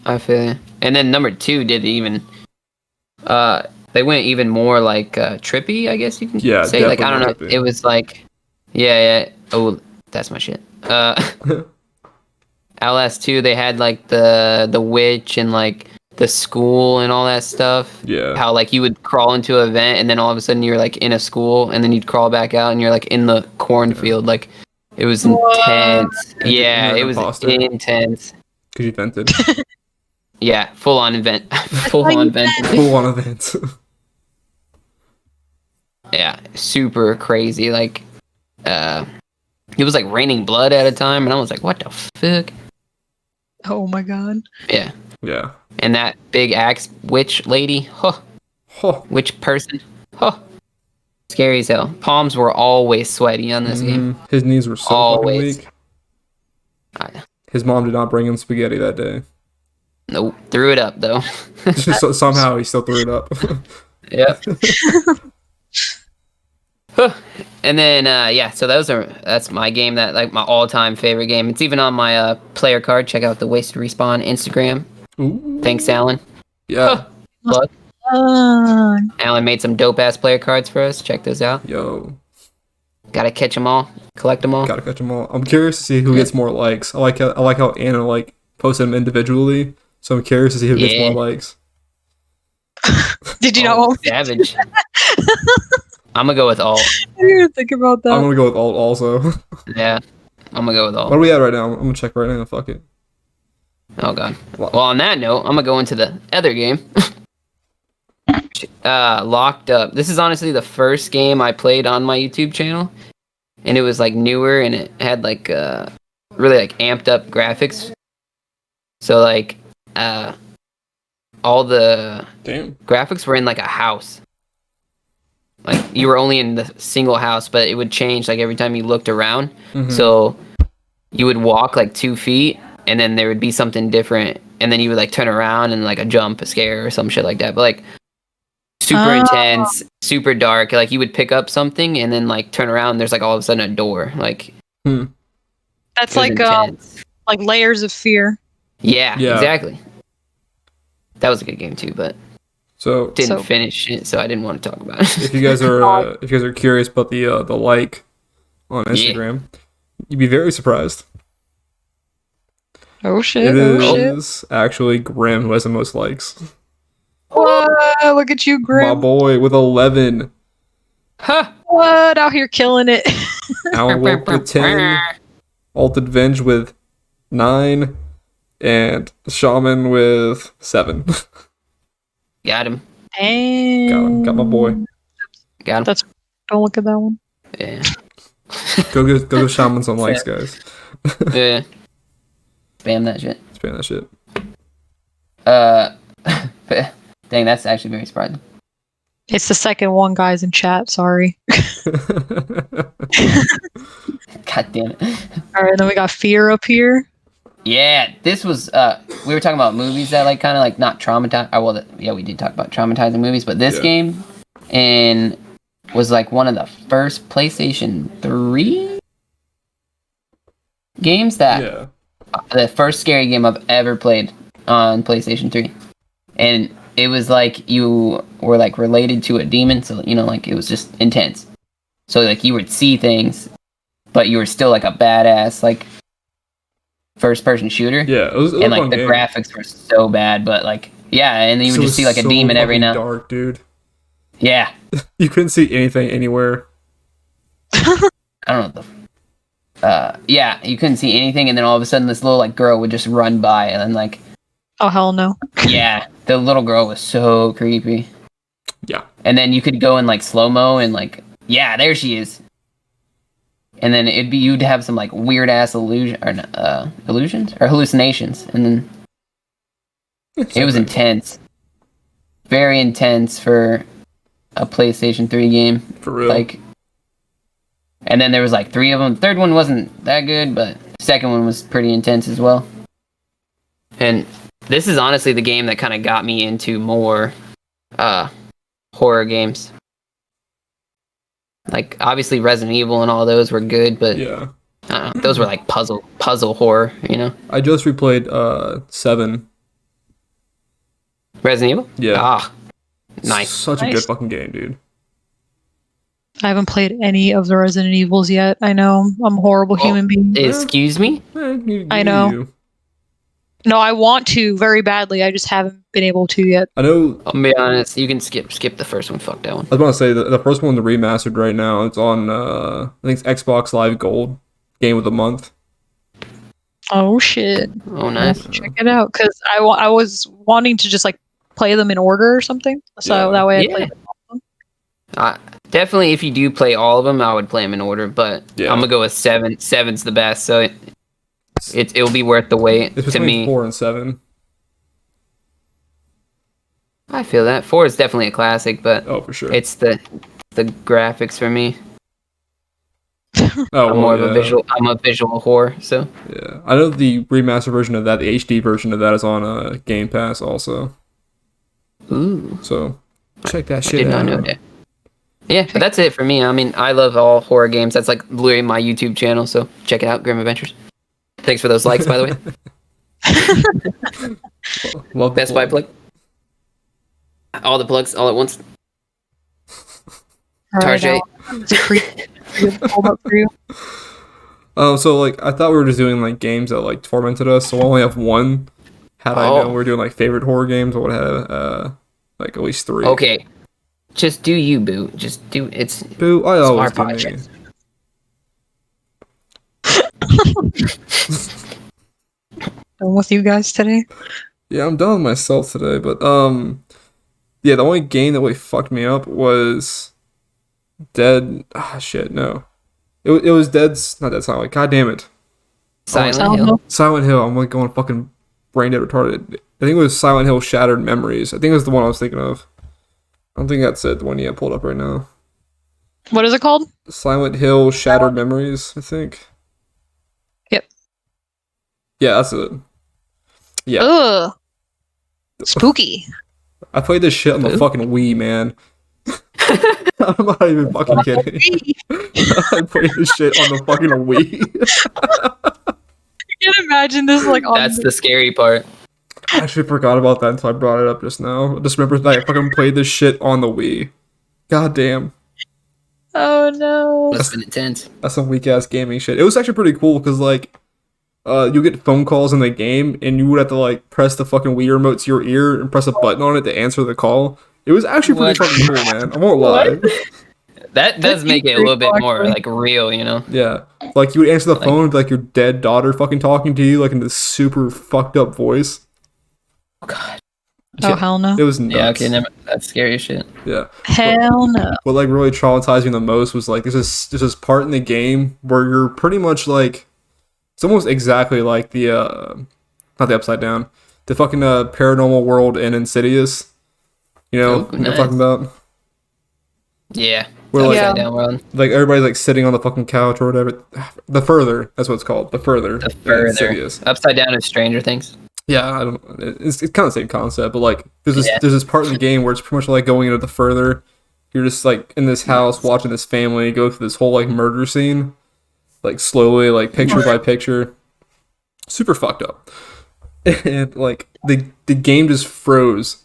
S2: I feel you. And then number 2 did even they went even more like trippy, I guess you can say. Like, I don't know.
S3: Trippy.
S2: It was like yeah. Oh, that's my shit. Outlast 2, they had like the witch and like the school and all that stuff.
S3: Yeah.
S2: How like you would crawl into an event and then all of a sudden you're like in a school and then you'd crawl back out and you're like in the cornfield. Like it was intense.
S3: And
S2: yeah,
S3: you're
S2: it
S3: an
S2: was
S3: imposter.
S2: intense.
S3: Because you vented.
S2: Yeah, full on event. Full on vented.
S3: Full on event.
S2: Yeah, super crazy. Like it was like raining blood at a time and I was like, what the fuck?
S1: Oh my god.
S2: Yeah.
S3: Yeah.
S2: And that big axe witch lady, witch person, scary as hell. Palms were always sweaty on this game.
S3: His knees were so
S2: Always.
S3: fucking weak. His mom did not bring him spaghetti that day.
S2: Nope. Threw it up though.
S3: Just somehow he still threw it up.
S2: Yep. And then so that's my game, that like my all-time favorite game. It's even on my player card. Check out the Wasted Respawn Instagram.
S3: Ooh.
S2: Thanks, Alan.
S3: Yeah.
S2: Look. Alan made some dope ass player cards for us. Check those out.
S3: Yo.
S2: Gotta catch them all, collect them all.
S3: Gotta catch them all. I'm curious to see who gets more likes. I like how Anna like posted them individually. So I'm curious to see who gets more likes.
S1: Did you know?
S2: Savage. I'm gonna go with alt.
S1: I didn't even think about that.
S3: I'm gonna go with alt also.
S2: Yeah, I'm gonna go with alt.
S3: What are we at right now? I'm gonna check right now. Fuck it.
S2: Oh god. Well, on that note, I'm gonna go into the other game. Locked Up. This is honestly the first game I played on my YouTube channel, and it was like newer and it had like really like amped up graphics. So like all the graphics were in like a house. Like you were only in the single house, but it would change like every time you looked around.
S3: Mm-hmm.
S2: So you would walk like 2 feet, and then there would be something different, and then you would like turn around and like a jump, a scare, or some shit like that. But like super intense, super dark. Like you would pick up something and then like turn around, and there's like all of a sudden a door. Like
S1: that's like Layers of Fear.
S2: Yeah, exactly. That was a good game too, but didn't finish it, so I didn't want to talk about it.
S3: If you guys are curious about the like on Instagram, you'd be very surprised.
S1: Oh shit!
S3: It is actually Grim who has the most likes.
S1: Whoa, look at you, Grim.
S3: My boy with 11.
S2: Huh?
S1: What? Out here killing it.
S3: Alan Wolf with 10. Altered Venge with 9. And Shaman with 7.
S2: Got him.
S1: Dang.
S3: Got my boy.
S2: Got him.
S1: Don't look at that one.
S2: Yeah.
S3: Go give Shaman some likes, guys.
S2: Yeah. Spam that shit.
S3: Spam that shit.
S2: Dang, that's actually very surprising.
S1: It's the second one, guys, in chat. Sorry.
S2: God damn it.
S1: All right, then we got Fear up here.
S2: Yeah, this was we were talking about movies that like kind of like not traumatize. We did talk about traumatizing movies, but this game was like one of the first PlayStation 3 games that the first scary game I've ever played on PlayStation 3. And it was like you were like related to a demon, so you know, like it was just intense. So like you would see things, but you were still like a badass like first person shooter.
S3: Yeah, it was
S2: and like the graphics were so bad, but like and then you would just see like a demon every now.
S3: Dark, dude.
S2: Yeah.
S3: You couldn't see anything anywhere.
S2: I don't know. yeah, you couldn't see anything, and then all of a sudden this little like girl would just run by, and then like,
S1: Oh hell no.
S2: yeah, the little girl was so creepy.
S3: Yeah.
S2: And then you could go in like slow mo and like, yeah, there she is. And then you'd have some like weird ass illusions or hallucinations, and then it was intense, very intense for a PlayStation 3 game.
S3: For real.
S2: Like, and then there was like 3 of them. The third one wasn't that good, but the second one was pretty intense as well. And this is honestly the game that kind of got me into more horror games. Like, obviously Resident Evil and all those were good, but
S3: yeah.
S2: I don't know, those were like puzzle horror, you know?
S3: I just replayed 7.
S2: Resident Evil?
S3: Yeah.
S2: Ah, nice.
S3: Such a
S1: Nice.
S3: good fucking game, dude.
S1: I haven't played any of the Resident Evils yet. I know I'm a horrible human being.
S2: Excuse me?
S1: I know.
S3: You.
S1: No, I want to very badly. I just haven't been able to yet.
S3: I know.
S2: I'll be honest, you can skip the first one. Fuck that one.
S3: I was about to say the first one, the remastered right now. It's on I think it's Xbox Live Gold, Game of the Month.
S1: Oh shit!
S2: Oh,
S1: I
S2: nice.
S1: have to check it out because I was wanting to just like play them in order or something, so
S3: Yeah.
S1: that way I
S2: Yeah.
S1: play them.
S2: Definitely, if you do play all of them, I would play them in order. But
S3: Yeah.
S2: I'm gonna go with 7. 7's the best, so it'll be worth the wait
S3: It's
S2: to
S3: between
S2: me.
S3: 4 and 7.
S2: I feel that 4 is definitely a classic, but
S3: Oh, for sure.
S2: it's the graphics for me.
S3: Oh,
S2: I'm
S3: well,
S2: more of
S3: yeah.
S2: a visual. I'm a visual whore, so
S3: Yeah, I know the remastered version of that, the HD version of that, is on Game Pass also.
S2: ooh,
S3: So check that
S2: I
S3: shit
S2: did
S3: out.
S2: not know that. Yeah, but that's it for me. I mean, I love all horror games. That's like literally my YouTube channel, so check it out, Grim Adventures. Thanks for those likes, by the way.
S3: Love
S2: Best Buy plug. All the plugs all at once.
S1: All right,
S2: Tarjay.
S1: now, it's hold up for you.
S3: So like I thought we were just doing like games that like tormented us. So I only have one. Had I known we were doing like favorite horror games, I would have like at least 3.
S2: Okay, just do you, Boo. Just do it's.
S3: Boo, I always
S2: our
S3: do me.
S2: podcast.
S1: Done with you guys today.
S3: Yeah, I'm done with myself today, but yeah, the only game that really fucked me up was Dead. Ah, shit, no. It was not Dead Silent. God damn it.
S2: Silent Hill.
S3: Silent Hill. I'm like going fucking brain dead retarded. I think it was Silent Hill Shattered Memories. I think it was the one I was thinking of. I don't think that's it. The one you have pulled up right now.
S1: What is it called?
S3: Silent Hill Shattered Memories, I think.
S1: Yep.
S3: Yeah, that's it. Yeah.
S1: Ugh. Spooky.
S3: I played this shit on the fucking Wii, man. I'm not even fucking kidding. I played this shit on the fucking Wii.
S1: I can't imagine this like on
S2: That's the scary part.
S3: I actually forgot about that until I brought it up just now. I just remember that I fucking played this shit on the Wii. God damn.
S1: Oh no.
S2: Must have been intense.
S3: That's some weak ass gaming shit. It was actually pretty cool because like you get phone calls in the game and you would have to like press the fucking Wii remote to your ear and press a button on it to answer the call. It was actually pretty
S2: What?
S3: fucking cool, man. I won't lie.
S2: That does make it a little bit more like real, you know.
S3: Yeah. Like you would answer the phone with like your dead daughter fucking talking to you like in this super fucked up voice.
S2: Oh god.
S1: Oh hell no.
S3: It was nuts.
S2: Yeah, okay, that's scary as shit.
S3: Yeah.
S1: Hell no.
S3: What like really traumatized me the most was like there's this part in the game where you're pretty much like it's almost exactly like the not the Upside Down, the fucking Paranormal World in Insidious. You know what I'm
S2: nice.
S3: talking about?
S2: Yeah.
S3: Where, like-
S2: Upside down world.
S3: Like everybody's like sitting on the fucking couch or whatever. The Further, that's what it's called. The Further.
S2: The
S3: in
S2: further.
S3: Insidious.
S2: Upside down is Stranger Things.
S3: Yeah, I don't. It's kind of the same concept, but like there's
S2: Yeah.
S3: this part in the game where it's pretty much like going into the Further. You're just like in this house watching this family go through this whole like murder scene, like slowly, like picture by picture. Super fucked up, and like the game just froze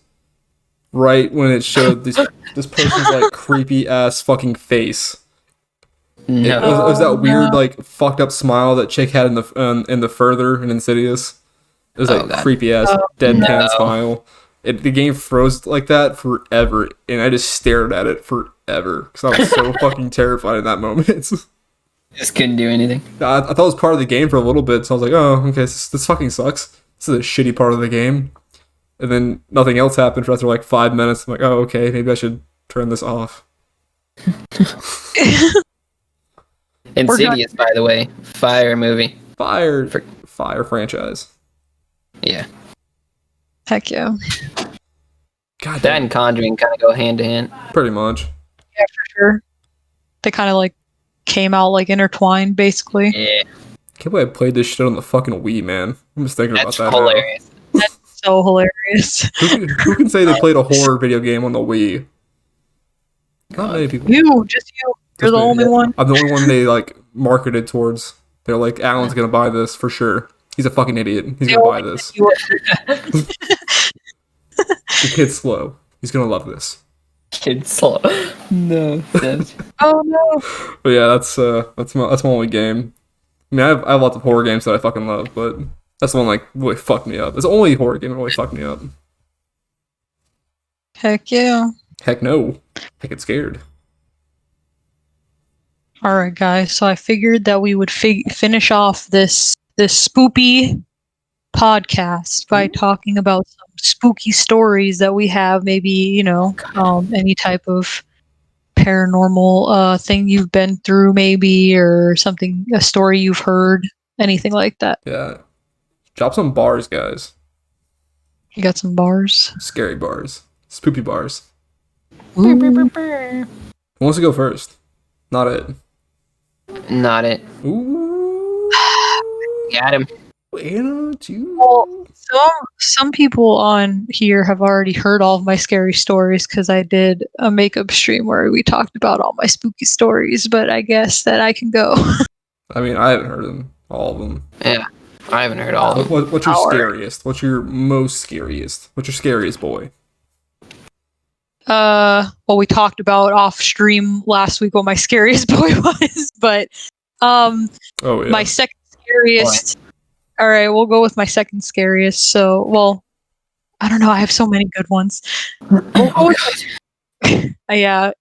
S3: right when it showed this person's like creepy ass fucking face.
S2: No.
S3: It was that weird like fucked up smile that chick had in the Further and Insidious. It was like
S2: Oh, God.
S3: creepy ass deadpan
S2: No.
S3: smile. The game froze like that forever, and I just stared at it forever because I was so fucking terrified in that moment.
S2: Just couldn't do anything.
S3: I thought it was part of the game for a little bit, so I was like, oh, okay, this fucking sucks. This is a shitty part of the game. And then nothing else happened for after like 5 minutes. I'm like, oh, okay, maybe I should turn this off.
S2: Insidious, by the way, fire movie.
S3: Fire franchise.
S2: Yeah.
S1: Heck yeah.
S3: God
S2: That
S3: damn.
S2: and Conjuring kind of go hand to hand.
S3: Pretty much.
S1: Yeah, for sure. They kind of like came out like intertwined, basically.
S2: Yeah.
S3: Can't believe I played this shit on the fucking Wii, man. I'm just thinking
S2: That's
S3: about that
S2: hilarious.
S1: So hilarious.
S3: Who can say they played a horror video game on the Wii? Not many people.
S1: Just you. You're
S3: Just
S1: the
S3: me.
S1: only one.
S3: I'm the only one they like marketed towards. They're like, Alan's gonna buy this for sure. He's a fucking idiot. He's gonna buy this. The kid's slow. He's gonna love this.
S2: Kid slow. No.
S1: Oh no.
S3: But yeah, that's my only game. I mean, I have lots of horror games that I fucking love, but that's the one like really fucked me up. It's the only horror game that really fucked me up.
S1: Heck yeah.
S3: Heck no. I get scared.
S1: All right, guys. So I figured that we would finish off this spoopy podcast by talking about some spooky stories that we have. Maybe any type of paranormal thing you've been through, maybe, or something, a story you've heard, anything like that.
S3: Yeah. Drop some bars, guys.
S1: You got some bars?
S3: Scary bars. Spoopy bars.
S1: Ooh.
S3: Who wants to go first? Not it.
S2: Not it.
S3: Ooh.
S2: Got him.
S1: Well, some people on here have already heard all of my scary stories because I did a makeup stream where we talked about all my spooky stories, but I guess that I can go.
S3: I mean, I haven't heard them. All of them.
S2: Yeah. I haven't heard all of them.
S3: What's your scariest? What's your most scariest? What's your scariest boy?
S1: Well, we talked about off stream last week what my scariest boy was, but
S3: Oh yeah.
S1: my second scariest. All right, we'll go with my second scariest. So, well, I don't know. I have so many good ones. Yeah.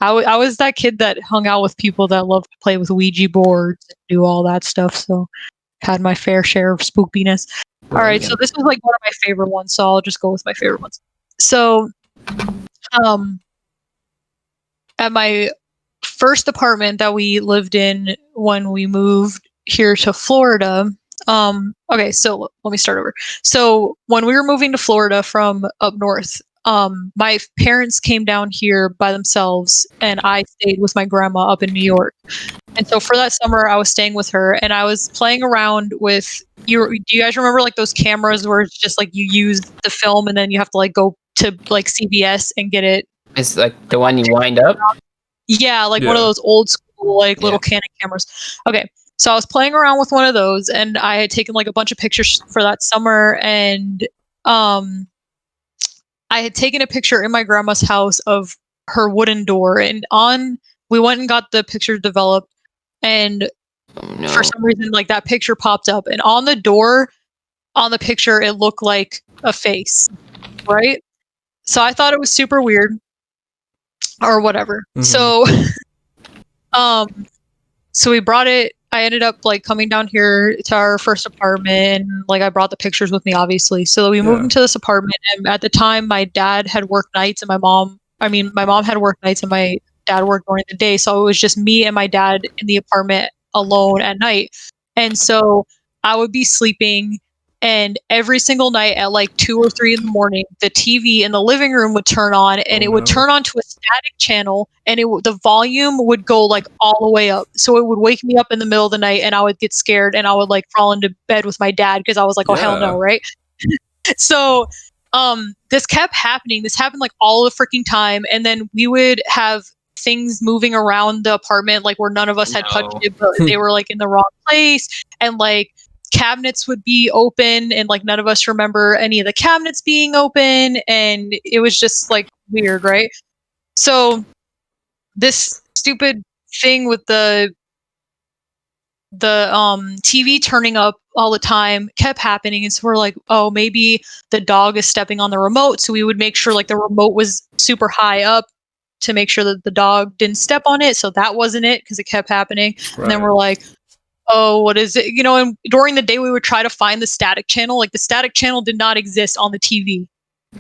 S1: I was that kid that hung out with people that loved to play with Ouija boards and do all that stuff. So, had my fair share of spookiness. All right, so this was like one of my favorite ones. So I'll just go with my favorite ones. So, at my first apartment that we lived in when we moved here to Florida. Okay, so let me start over. So when we were moving to Florida from up north, my parents came down here by themselves and I stayed with my grandma up in New York. And so for that summer I was staying with her and I was playing around with do you guys remember like those cameras where it's just like you use the film and then you have to like go to like CVS and get it?
S2: It's like the one you wind up?
S1: Yeah, like one of those old school like little Canon cameras. Okay. So I was playing around with one of those and I had taken like a bunch of pictures for that summer and I had taken a picture in my grandma's house of her wooden door and we went and got the picture developed and for some reason like that picture popped up and on the door on the picture it looked like a face, right? So I thought it was super weird or whatever. Mm-hmm. So we brought it. I ended up like coming down here to our first apartment and like I brought the pictures with me obviously. So we moved into this apartment and at the time my dad had worked nights and my mom had worked nights and my dad worked during the day. So it was just me and my dad in the apartment alone at night. And so I would be sleeping and every single night at like 2 or 3 in the morning, the TV in the living room would turn on and it would turn on to a static channel and the volume would go like all the way up. So it would wake me up in the middle of the night and I would get scared and I would like crawl into bed with my dad because I was like, oh, hell no, right? So this kept happening. This happened like all the freaking time. And then we would have things moving around the apartment like where none of us had touched it, but they were like in the wrong place. And like cabinets would be open and like none of us remember any of the cabinets being open and it was just like weird, right? So this stupid thing with the TV turning up all the time kept happening and so we're like, oh, maybe the dog is stepping on the remote. So we would make sure like the remote was super high up to make sure that the dog didn't step on it. So that wasn't it because it kept happening. And then we're like, oh, what is it? And during the day we would try to find the static channel. Like the static channel did not exist on the TV.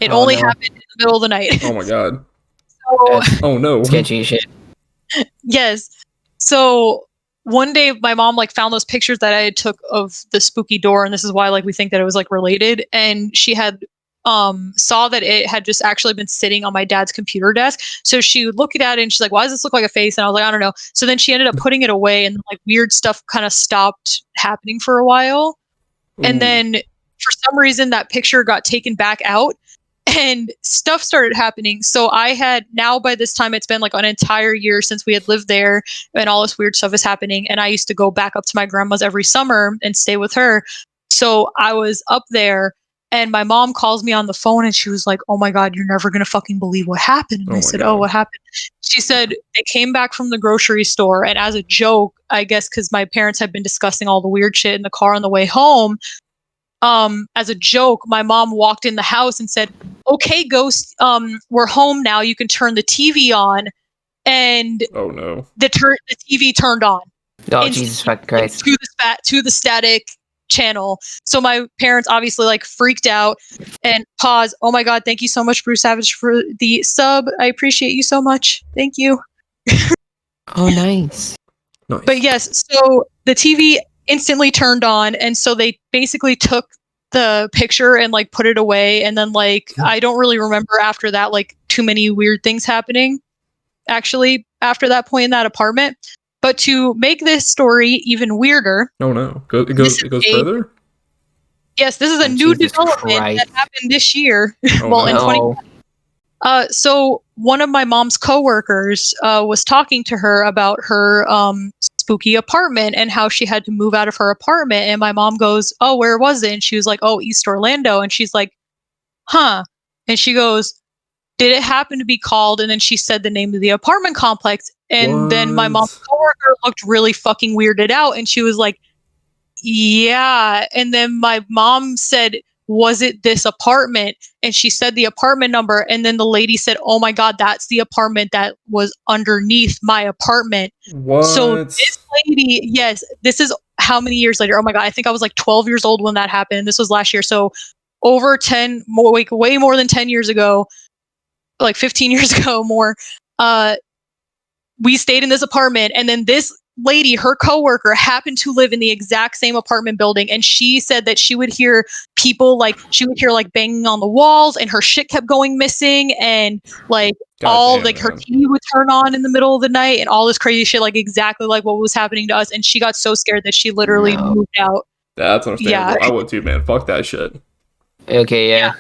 S1: It only happened in the middle of the night.
S3: Oh my god.
S2: Oh
S3: no.
S2: Sketchy shit.
S1: Yes. So one day my mom found those pictures that I had took of the spooky door, and this is why we think that it was related. And she had saw that it had just actually been sitting on my dad's computer desk. So she would look at it and she's like, why does this look like a face? And I was like, I don't know. So then she ended up putting it away, and weird stuff kind of stopped happening for a while. And then for some reason that picture got taken back out and stuff started happening. So I had, now by this time it's been an entire year since we had lived there, and all this weird stuff is happening. And I used to go back up to my grandma's every summer and stay with her. So I was up there, and my mom calls me on the phone and she was like, oh my God, you're never going to fucking believe what happened. And I said, oh, what happened? She said they came back from the grocery store, and as a joke, I guess because my parents had been discussing all the weird shit in the car on the way home, as a joke, my mom walked in the house and said, okay, ghost, we're home now. You can turn the TV on. And
S3: oh no,
S1: the TV turned on.
S2: Oh, Jesus fucking Christ.
S1: To the static channel. So my parents obviously freaked out and paused. Oh my God, thank you so much, Bruce Savage, for the sub. I appreciate you so much. Thank you.
S2: Oh, nice.
S1: But yes, so the TV instantly turned on, and so they basically took the picture and put it away. And then I don't really remember after that too many weird things happening actually after that point in that apartment. But to make this story even weirder,
S3: oh no, it goes further.
S1: Yes, this is a new development that happened this year.
S3: Oh,
S1: in 20. So one of my mom's coworkers was talking to her about her spooky apartment and how she had to move out of her apartment. And my mom goes, oh, where was it? And she was like, oh, East Orlando. And she's like, huh? And she goes, did it happen to be called? And then she said the name of the apartment complex. And then my mom's coworker looked really fucking weirded out, and she was like, yeah. And then my mom said, was it this apartment? And she said the apartment number. And then the lady said, oh my God, that's the apartment that was underneath my apartment.
S3: What?
S1: So this lady, yes, this is how many years later? Oh my God, I think I was 12 years old when that happened. This was last year. So over 10 more, way more than 10 years ago, 15 years ago more, we stayed in this apartment, and then this lady, her coworker, happened to live in the exact same apartment building, and she said that she would hear people banging on the walls, and her shit kept going missing, and her TV would turn on in the middle of the night, and all this crazy shit, exactly what was happening to us. And she got so scared that she literally moved out.
S3: That's understandable. Yeah. I would too, man. Fuck that shit.
S2: Okay, yeah.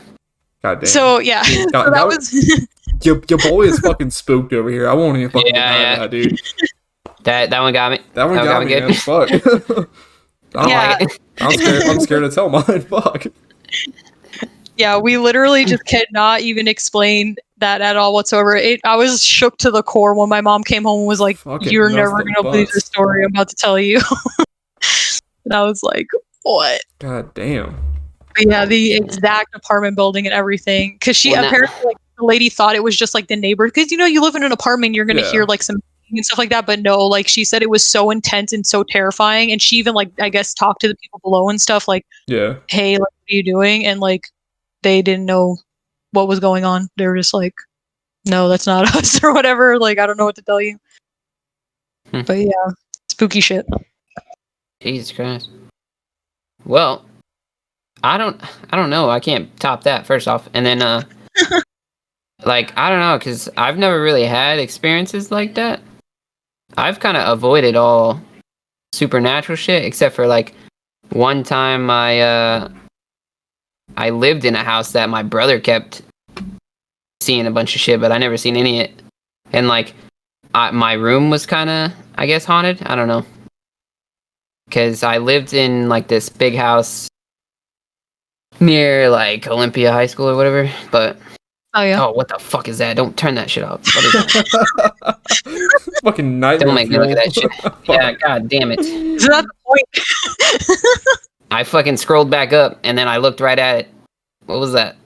S3: God damn.
S1: So yeah,
S3: God,
S1: so that was.
S3: Your boy is fucking spooked over here. I won't even fucking deny that, dude.
S2: That one got me.
S3: That one got me,
S2: good.
S3: Man. Fuck. I'm scared to tell mine. Fuck.
S1: Yeah, we literally just cannot even explain that at all whatsoever. I was shook to the core when my mom came home and was like, you're never going to believe the story I'm about to tell you. And I was like, what?
S3: God damn.
S1: But yeah, the exact apartment building and everything. Because she apparently, the lady thought it was just the neighbor. Because, you live in an apartment, you're going to hear some and stuff like that. But no, she said it was so intense and so terrifying. And she even, I guess, talked to the people below and stuff.
S3: Yeah.
S1: Hey, what are you doing? And, they didn't know what was going on. They were just like, no, that's not us or whatever. I don't know what to tell you. But yeah, spooky shit.
S2: Jesus Christ. Well, I don't know. I can't top that, first off. And then, I don't know, because I've never really had experiences like that. I've kind of avoided all supernatural shit, except for, one time I lived in a house that my brother kept seeing a bunch of shit, but I never seen any of it. And, my room was kind of, I guess, haunted. I don't know. Because I lived in, this big house near, Olympia High School or whatever, but...
S1: Oh, yeah.
S2: Oh, what the fuck is that? Don't turn that shit off. What is that?
S3: Fucking nightmare.
S2: Don't make me look at that shit. Yeah, god damn it.
S1: Is that the point?
S2: I fucking scrolled back up, and then I looked right at it. What was that?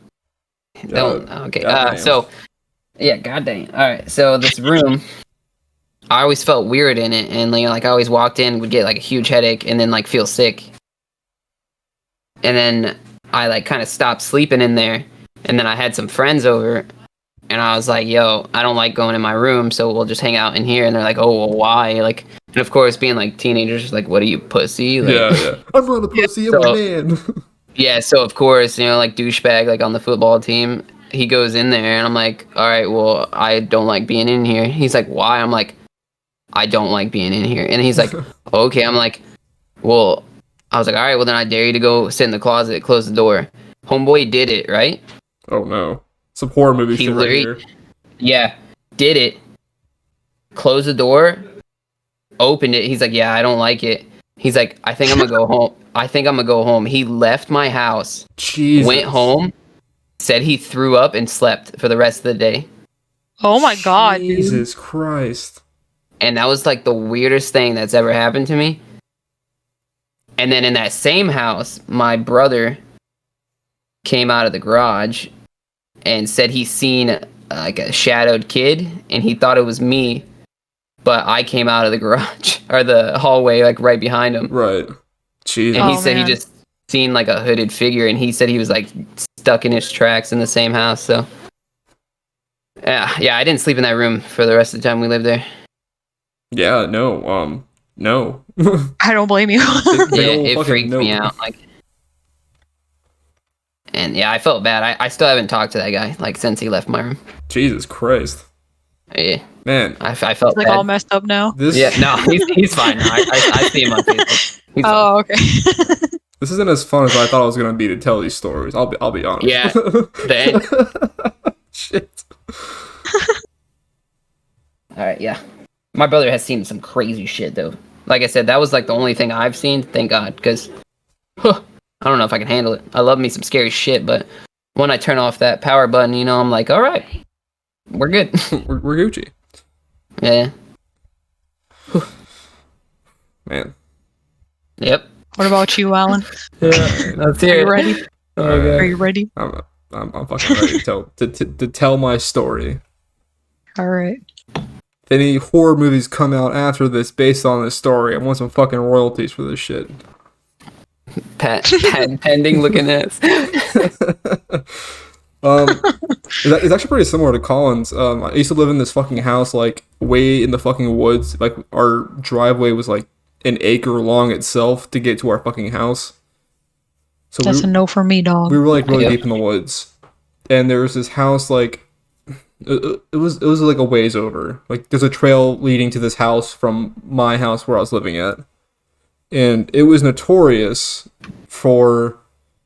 S2: Okay. So Yeah, goddamn. All right, so this room, I always felt weird in it, and like I always walked in, would get like a huge headache, and then like feel sick, and then I like kind of stopped sleeping in there, and then I had some friends over, and I was like, "Yo, I don't like going in my room, so we'll just hang out in here." And they're like, "Oh, well, why?" Like, and of course, being like teenagers, like, "What are you, pussy?" Like,
S3: Yeah. I'm not a pussy. I'm a
S2: So-
S3: man.
S2: yeah. So of course, like douchebag, like on the football team, he goes in there, and I'm like, "All right, well, I don't like being in here." He's like, "Why?" I'm like, "I don't like being in here," and he's like, "Okay." I'm like, "Well," I was like, "All right, well then I dare you to go sit in the closet, close the door." Homeboy did it, right?
S3: Oh no. Some horror movie
S2: He
S3: shit right
S2: literally-
S3: here.
S2: Yeah, did it. Closed the door, opened it. He's like, "Yeah, I don't like it." He's like, "I think I'm gonna go home. I think I'm gonna go home." He left my house,
S3: Jesus.
S2: went home, said he threw up and slept for the rest of the day.
S1: Oh my god, dude.
S3: Jesus Christ.
S2: And that was like the weirdest thing that's ever happened to me. And then in that same house, my brother came out of the garage and said he seen like a shadowed kid, and he thought it was me, but I came out of the garage or the hallway like right behind him.
S3: Right. Jesus.
S2: And he
S1: Oh,
S2: said
S1: man.
S2: he just seen like a hooded figure, and he said he was like stuck in his tracks in the same house. So yeah, I didn't sleep in that room for the rest of the time we lived there.
S3: Yeah, no. No.
S1: I don't blame you.
S3: Big
S2: Yeah,
S3: ol'
S2: it
S3: fucking
S2: freaked me
S3: no.
S2: out. Like, and yeah, I felt bad. I still haven't talked to that guy like since he left my room.
S3: Jesus Christ.
S2: Yeah,
S3: Man,
S2: I felt
S1: like
S2: bad.
S1: all messed up now.
S3: this
S2: Yeah, no, he's fine now. I see him on Facebook. He's fine.
S1: Oh, okay.
S3: this isn't as fun as I thought it was gonna be to tell these stories. I'll be honest.
S2: Yeah,
S3: Shit.
S2: All right, yeah. My brother has seen some crazy shit though. Like I said, that was like the only thing I've seen. Thank God, because I don't know if I can handle it. I love me some scary shit, but when I turn off that power button, I'm like, all right, we're good.
S3: We're Gucci.
S2: Yeah.
S3: Man.
S2: Yep.
S1: What about you, Alan?
S2: Let's
S1: Are
S2: hear
S1: you
S2: it.
S1: ready? Are you ready?
S3: I'm fucking ready to tell my story.
S1: All right.
S3: If any horror movies come out after this based on this story, I want some fucking royalties for this shit.
S2: Patent pending looking ass.
S3: It's actually pretty similar to Colin's. I used to live in this fucking house, like, way in the fucking woods. Like, our driveway was, like, an acre long itself to get to our fucking house. So
S1: That's a no for me, dog.
S3: we were, like, really
S2: Yep.
S3: deep in the woods. And there was this house, like, it was like a ways over. Like, there's a trail leading to this house from my house where I was living at. And it was notorious for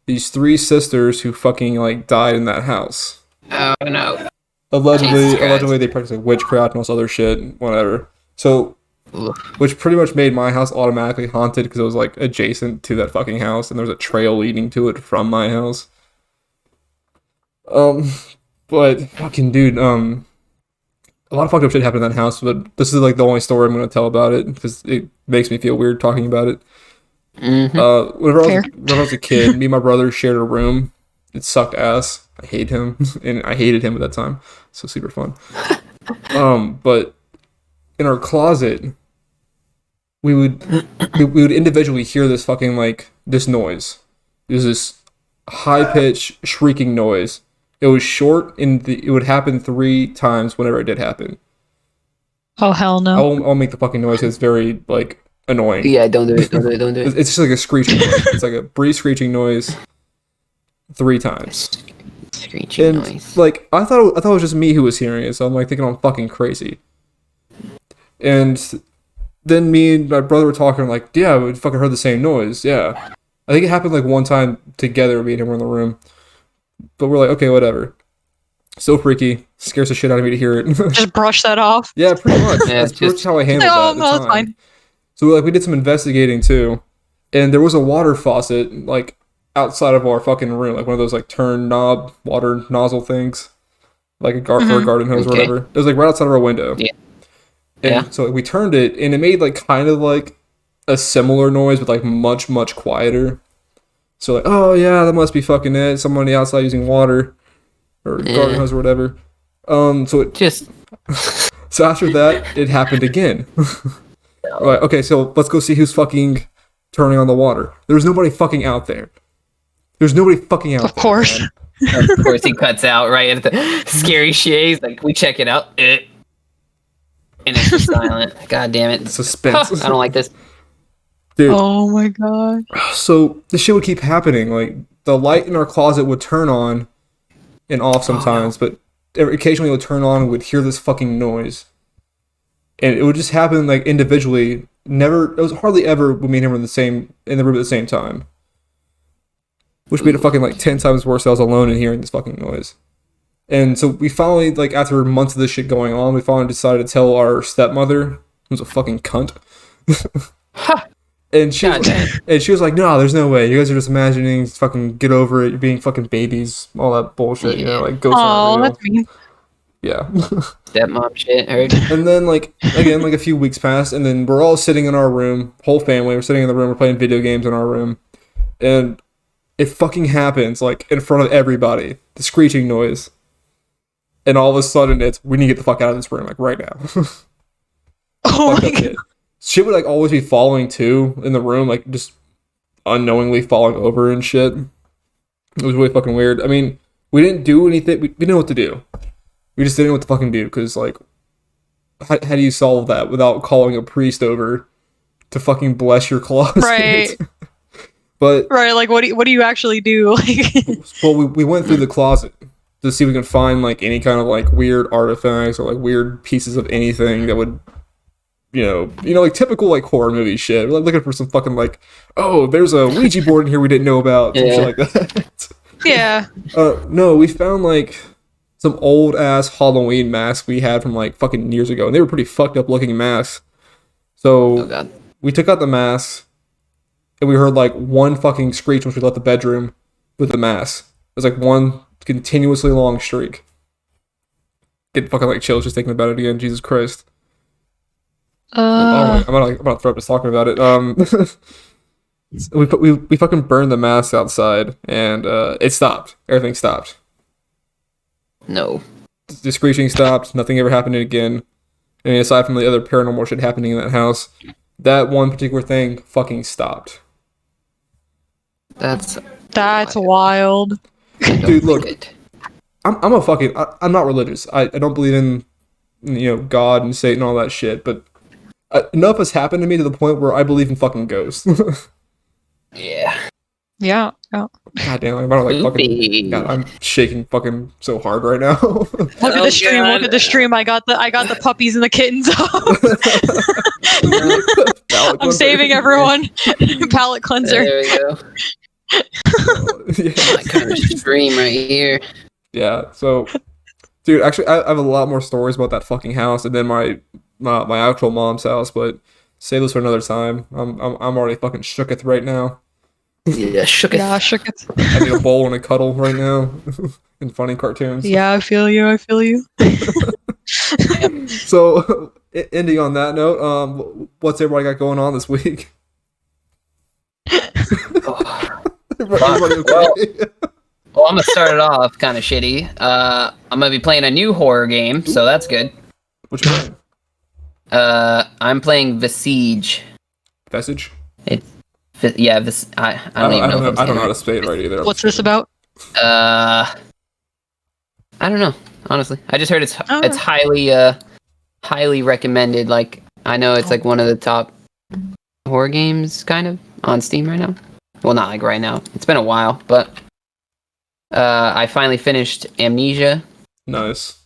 S3: these three sisters who fucking, like, died in that house.
S2: Oh no.
S3: Allegedly,
S2: Jesus Christ.
S3: they practiced like witchcraft and all this other shit, whatever. So,
S2: Ugh.
S3: which pretty much made my house automatically haunted because it was like adjacent to that fucking house, and there was a trail leading to it from my house. But fucking dude, a lot of fucked up shit happened in that house. But this is like the only story I'm gonna tell about it because it makes me feel weird talking about it.
S2: Mm-hmm.
S3: Whenever
S1: Fair.
S3: I was a kid, me and my brother shared a room. It sucked ass. I hate him, and I hated him at that time. So super fun. But in our closet, we would individually hear this fucking like this noise. There's this high pitched shrieking noise. It was short, and it would happen 3 times whenever it did happen.
S1: Oh, hell no.
S3: I'll make the fucking noise. It's very like annoying.
S2: Yeah, don't do it. Don't do it. Don't do it.
S3: It's just like a screeching noise. It's like a brief screeching noise 3 times.
S2: Screeching
S3: And
S2: noise.
S3: like I thought it was just me who was hearing it, so I'm like thinking I'm fucking crazy. And then me and my brother were talking like, yeah, we fucking heard the same noise. Yeah, I think it happened like one time together. Me and him were in the room, but we're like, okay, whatever. So freaky, scares the shit out of me to hear it.
S1: Just brush that off.
S3: Yeah, pretty much.
S2: Yeah,
S3: That's pretty much how I handled
S1: Oh,
S3: that at the
S1: no, that's
S3: time.
S1: fine.
S3: So we did some investigating too, and there was a water faucet like outside of our fucking room, like one of those like turn knob water nozzle things, like for a garden hose or
S2: Okay.
S3: whatever. It was like right outside of our window.
S2: Yeah.
S3: And
S2: Yeah.
S3: so we turned it, and it made like kind of like a similar noise, but like much quieter. So like, oh yeah, that must be fucking it. Someone on the outside using water or
S2: Yeah.
S3: garden hose or whatever.
S2: Just
S3: So after that, it happened again. Right, okay, so let's go see who's fucking turning on the water. There's nobody fucking out there. There's nobody fucking out
S1: Of
S3: there.
S1: course.
S3: Man.
S2: of course he cuts out right at the scary shit. He's like, we check it out. And it's just silent. God damn it.
S3: Suspense.
S2: I don't like this.
S3: Dude,
S1: Oh my god.
S3: so this shit would keep happening. Like, the light in our closet would turn on and off sometimes, but occasionally it would turn on and we'd hear this fucking noise. And it would just happen, like, individually. Never, it was hardly ever when me and him were in the room at the same time. Which made it fucking, like, 10 times worse that I was alone and hearing this fucking noise. And so we finally, like, after months of this shit going on, we finally decided to tell our stepmother, who's a fucking cunt. And she was like, no, there's no way. You guys are just imagining, fucking get over it. You're being fucking babies. All that bullshit, you know, like, ghosts aren't real.
S1: That's mean.
S3: Yeah.
S2: Stepmom shit hurt.
S3: And then, like, again, like, a few weeks passed, and then we're all sitting in our room, whole family, we're sitting in the room, we're playing video games in our room, and it fucking happens, like, in front of everybody. The screeching noise. And all of a sudden, we need to get the fuck out of this room, like, right now.
S1: Oh
S3: Like,
S1: my
S3: that's
S1: god.
S3: it. Shit would, like, always be falling, too, in the room, like, just unknowingly falling over and shit. It was really fucking weird. I mean, we didn't do anything, we didn't know what to do. We just didn't know what to fucking do, because, like, how do you solve that without calling a priest over to fucking bless your closet?
S1: Right.
S3: But,
S1: Right, like what do you actually do? Like
S3: well, we went through the closet to see if we can find, like, any kind of, like, weird artifacts or, like, weird pieces of anything that would, you know, like, typical, like, horror movie shit. We're, like, looking for some fucking, like, oh, there's a Ouija board in here we didn't know about, some shit like that.
S1: yeah.
S3: No, we found, like, some old ass Halloween masks we had from, like, fucking years ago, and they were pretty fucked up looking masks. So
S2: Oh god.
S3: we took out the masks, and we heard, like, one fucking screech once we left the bedroom with the mask. It was like one continuously long streak. Get fucking, like, chills just thinking about it again. Jesus Christ. I'm gonna throw up just talking about it. We fucking burned the masks outside, and it stopped. Everything stopped.
S2: No.
S3: The screeching stopped. Nothing ever happened again. I mean, aside from the other paranormal shit happening in that house, that one particular thing fucking stopped.
S2: That's
S1: wild.
S3: Dude, look, I'm a fucking, I'm not religious. I don't believe in, you know, God and Satan and all that shit, but enough has happened to me to the point where I believe in fucking ghosts.
S2: Yeah.
S1: Yeah. Yeah.
S3: God damn, I'm about to, like, fucking, God, I'm shaking fucking so hard right now.
S1: Look at the stream.
S2: God.
S1: Look at the stream. I got the puppies and the kittens. I'm saving everyone. Palate cleanser.
S2: There we go.
S3: Yeah.
S2: My kind of stream right here.
S3: Yeah, so, dude, actually, I have a lot more stories about that fucking house and then my actual mom's house, but save this for another time. I'm already fucking shooketh right now.
S2: Yeah, shook it.
S1: Yeah, shook it.
S3: I need a bowl and a cuddle right now, and funny cartoons.
S1: Yeah, I feel you.
S3: So, ending on that note, what's everybody got going on this week? Everybody okay?
S2: Well, I'm gonna start it off kind of shitty. I'm gonna be playing a new horror game, so that's good.
S3: Which one?
S2: I'm playing Visage.
S3: Vestige?
S2: Yeah, I don't even know.
S3: I don't know how to say it right either.
S1: What's this about?
S2: I don't know. Honestly, I just heard it's highly recommended. Like, I know it's like one of the top horror games, kind of, on Steam right now. Well, not like right now. It's been a while, but I finally finished Amnesia.
S3: Nice.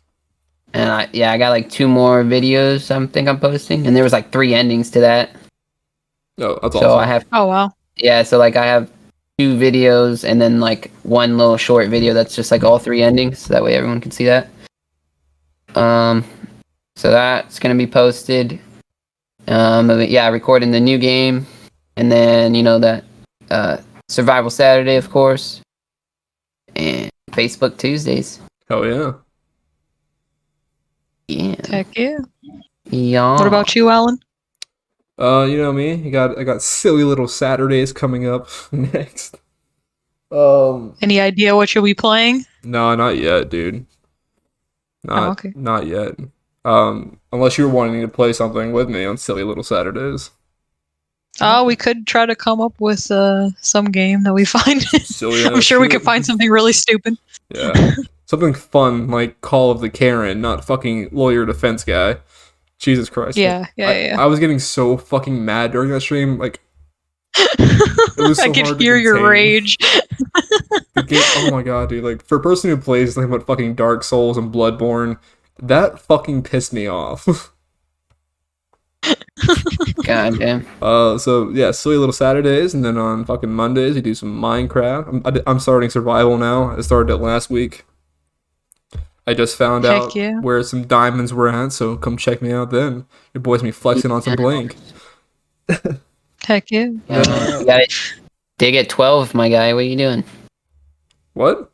S2: And I got like 2 more videos I'm posting, and there was like 3 endings to that.
S3: Oh, that's
S2: So
S3: awesome.
S2: I have
S1: Oh wow.
S2: so like I have 2 videos and then like 1 little short video that's just like all 3 endings, so that way everyone can see that. So that's gonna be posted. Recording the new game, and then that Survival Saturday, of course, and Facebook Tuesdays.
S3: Hell yeah.
S2: Yeah.
S1: Heck yeah.
S2: Yeah.
S1: What about you, Alan?
S3: You know me. I got silly little Saturdays coming up next.
S1: Any idea what you'll be playing?
S3: No, not yet, dude.
S1: okay.
S3: Not yet. Unless you're wanting to play something with me on Silly Little Saturdays.
S1: We could try to come up with some game that we find.
S3: Silly
S1: I'm
S3: ass
S1: sure we
S3: shit.
S1: could find something really stupid.
S3: Yeah. Something fun like Call of the Karen, not fucking lawyer defense guy. Jesus Christ.
S1: Yeah.
S3: I was getting so fucking mad during that stream. Like, it was so
S1: I could
S3: hard to
S1: hear your
S3: contain.
S1: rage.
S3: The game, oh my god, dude. Like, for a person who plays something about fucking Dark Souls and Bloodborne, that fucking pissed me off.
S2: God damn.
S3: So yeah, Silly Little Saturdays, and then on fucking Mondays we do some Minecraft. I'm starting survival now. I started it last week. I just found
S1: Heck
S3: out
S1: yeah.
S3: where some diamonds were at, so come check me out then. Your boy's me flexing on some blink.
S1: Heck yeah.
S2: You gotta dig at 12, my guy. What are you doing?
S3: What?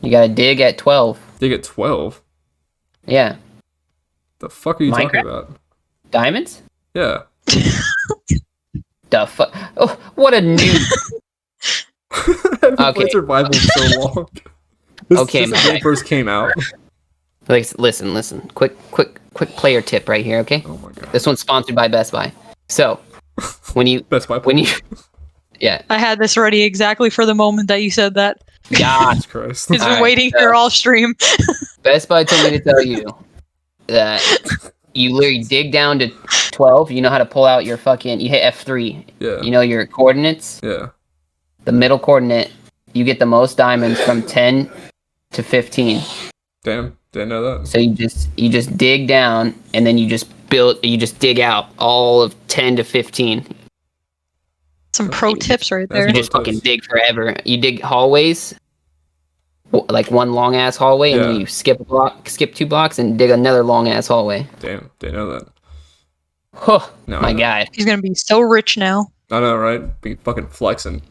S2: You gotta dig at 12.
S3: Dig at 12?
S2: Yeah.
S3: The fuck are you talking
S2: Minecraft?
S3: about?
S2: Diamonds?
S3: Yeah.
S2: The fuck? Oh, what a noob.
S3: I haven't
S2: Okay.
S3: played survival in so long. This
S2: my
S3: game
S2: guy.
S3: first came out.
S2: Like, listen. Quick player tip right here, okay?
S3: Oh my god.
S2: This one's sponsored by Best Buy. So, when you,
S3: Best Buy.
S2: yeah,
S1: I had this ready exactly for the moment that you said that.
S2: yeah.
S3: Jesus Christ.
S1: It's been
S2: Alright,
S1: waiting
S2: so-
S1: here all stream.
S2: Best Buy told me to tell you that you literally dig down to 12. You know how to pull out your fucking. You hit F3.
S3: Yeah.
S2: You know your coordinates.
S3: Yeah.
S2: The middle coordinate. You get the most diamonds from 10 to 15.
S3: Damn. Didn't know that.
S2: So you just dig down and then you just dig out all of 10 to 15.
S1: Some pro tips right there.
S2: You just fucking dig forever. You dig hallways, like one long ass hallway, and then
S3: Yeah.
S2: you skip 2 blocks and dig another long ass hallway.
S3: Damn. Didn't know that.
S2: Huh,
S3: No,
S2: my
S3: I know.
S2: guy.
S1: He's gonna be so rich now.
S3: I know, right? Be fucking flexing.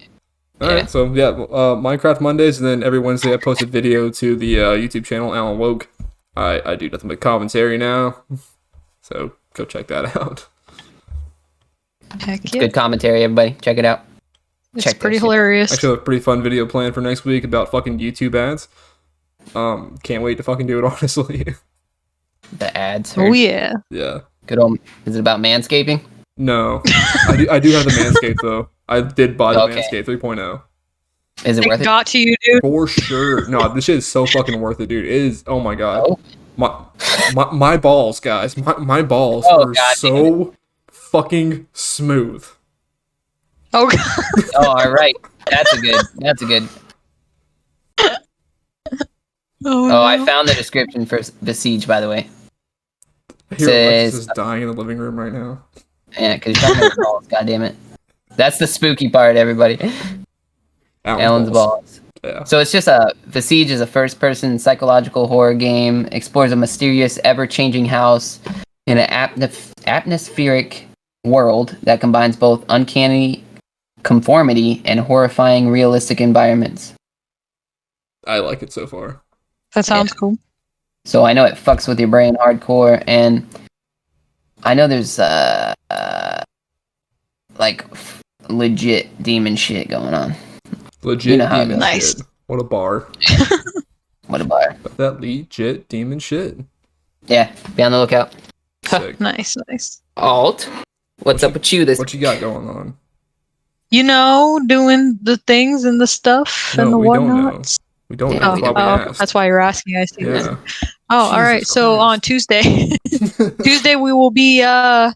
S2: Yeah.
S3: Alright, so yeah, Minecraft Mondays, and then every Wednesday I post a video to the YouTube channel, Alan Woke. I do nothing but commentary now. So go check that out.
S1: Heck yeah.
S2: Good commentary, everybody. Check it out.
S1: It's
S2: check
S1: pretty
S2: that shit.
S1: hilarious.
S3: Actually, I have a pretty fun video planned for next week about fucking YouTube ads. Can't wait to fucking do it, honestly.
S2: The ads.
S1: Oh yeah.
S3: Yeah.
S2: Good old. Is it about manscaping?
S3: No. I do have the Manscaped, though. I did buy the
S2: Okay.
S3: Manscaped 3.0.
S2: Is it
S1: It
S2: worth it?
S1: got to you, dude.
S3: For sure. No, this shit is so fucking worth it, dude. It is, oh my god.
S2: Oh.
S3: My balls, guys. My balls
S2: Oh,
S3: are
S2: God
S3: so fucking smooth.
S1: Oh god.
S2: Oh, all right. That's a good. Oh, I found the description for Besiege, by the way.
S3: I hear
S2: Says-
S3: Alexis is dying in the living room right now.
S2: Yeah, because you're talking about balls. God damn it. That's the spooky part, everybody. Alan's balls.
S3: Yeah.
S2: So it's just The Siege is a first-person psychological horror game. Explores a mysterious, ever-changing house in an atmospheric world that combines both uncanny conformity and horrifying realistic environments.
S3: I like it so far.
S1: That sounds cool.
S2: So I know it fucks with your brain hardcore, and I know there's legit demon shit going on.
S3: Legit
S2: You know how it
S3: demon
S2: goes.
S1: Nice.
S3: shit. What a bar.
S2: What a bar.
S3: That legit demon shit.
S2: Yeah, be on the lookout.
S3: Sick.
S1: Nice.
S2: Alt, what's up with you this
S3: What you got going on?
S1: You know, doing the things and the stuff and the
S3: we don't know.
S1: whatnots.
S3: We don't know.
S2: Yeah,
S3: That's why we asked.
S1: That's why you're asking. I see.
S3: Yeah.
S1: Oh, all right.
S3: Jesus
S1: So on
S3: Christ.
S1: Tuesday we will be Oh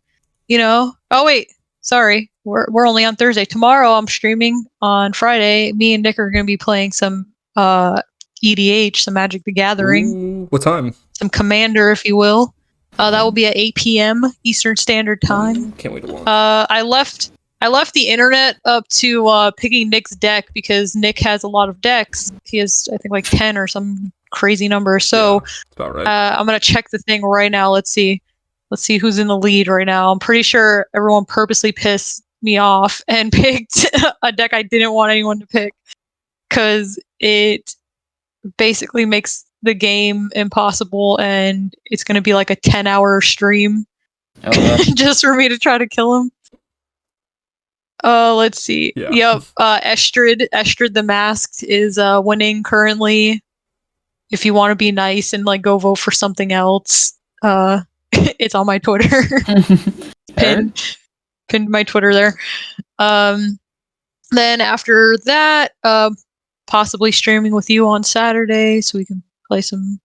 S1: wait, sorry. We're only on Thursday. Tomorrow I'm streaming. On Friday, me and Nick are going to be playing some EDH, some Magic the Gathering,
S3: Ooh, what time?
S1: some Commander, if you will. That will be at 8 p.m. Eastern Standard Time.
S3: Can't wait to watch.
S1: I left the internet up to picking Nick's deck because Nick has a lot of decks. He has, I think, like 10 or some crazy number. So
S3: That's about right.
S1: I'm gonna check the thing right now. Let's see who's in the lead right now. I'm pretty sure everyone purposely pissed me off and picked a deck I didn't want anyone to pick because it basically makes the game impossible, and it's gonna be like a 10-hour stream
S2: Oh,
S1: just for me to try to kill him. Let's see.
S3: Yeah.
S1: Yep. Estrid the Masked is winning currently. if you want to be nice and like go vote for something else, it's on my Twitter. Pinned my Twitter there. Then after that, possibly streaming with you on Saturday so we can play some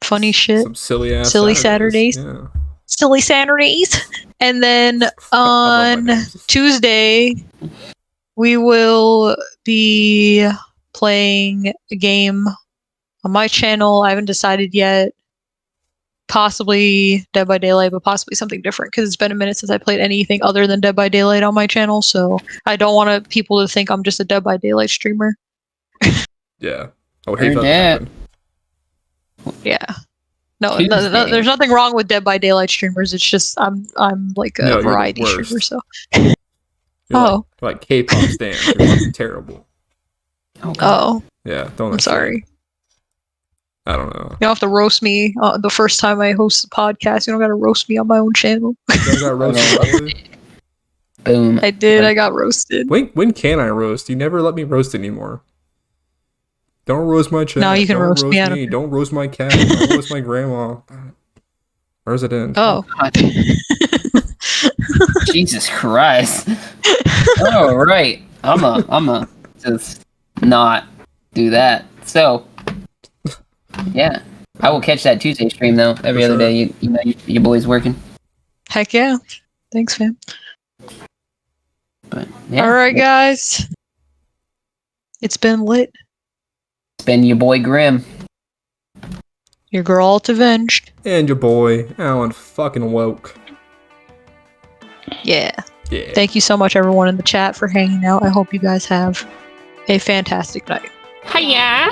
S1: funny shit.
S3: Some silly ass
S1: Silly
S3: Saturdays.
S1: Saturdays.
S3: Yeah.
S1: Silly Saturdays. And then
S3: I love my
S1: on
S3: names.
S1: Tuesday, we will be playing a game on my channel. I haven't decided yet. Possibly Dead by Daylight, but possibly something different because it's been a minute since I played anything other than Dead by Daylight on my channel. So I don't want people to think I'm just a Dead by Daylight streamer.
S3: Yeah. I would hate that to
S2: that.
S3: happen.
S1: Yeah. No,
S2: Tuesday.
S1: there's nothing wrong with Dead by Daylight streamers. It's just I'm like a
S3: No, you're the
S1: variety
S3: worst.
S1: streamer. So
S3: You're
S1: Oh.
S3: like K-pop stands. You're fucking terrible.
S1: oh,
S3: Yeah, don't.
S1: I'm
S3: that shit.
S1: sorry.
S3: I don't know.
S1: You don't have to roast me the first time I host a podcast. You don't got to roast me on my own channel.
S3: You got roasted. Really?
S2: Boom.
S1: I did. I got roasted.
S3: When can I roast? You never let me roast anymore. Don't roast my chat.
S1: No, you can
S3: don't
S1: roast me, I don't care.
S3: Don't roast my cat. Don't roast my grandma. Where's it in?
S1: Oh.
S2: Jesus Christ. All right. I'm a just not do that. So, yeah. I will catch that Tuesday stream though. Every other day, you know, your boy's working.
S1: Heck yeah. Thanks, fam.
S2: But yeah.
S1: All right, guys. It's been lit.
S2: It's been your boy Grim.
S1: Your girl alt avenged.
S3: And your boy Alan fucking woke.
S1: Yeah.
S3: Yeah.
S1: Thank you so much, everyone in the chat, for hanging out. I hope you guys have a fantastic night.
S2: Hiya.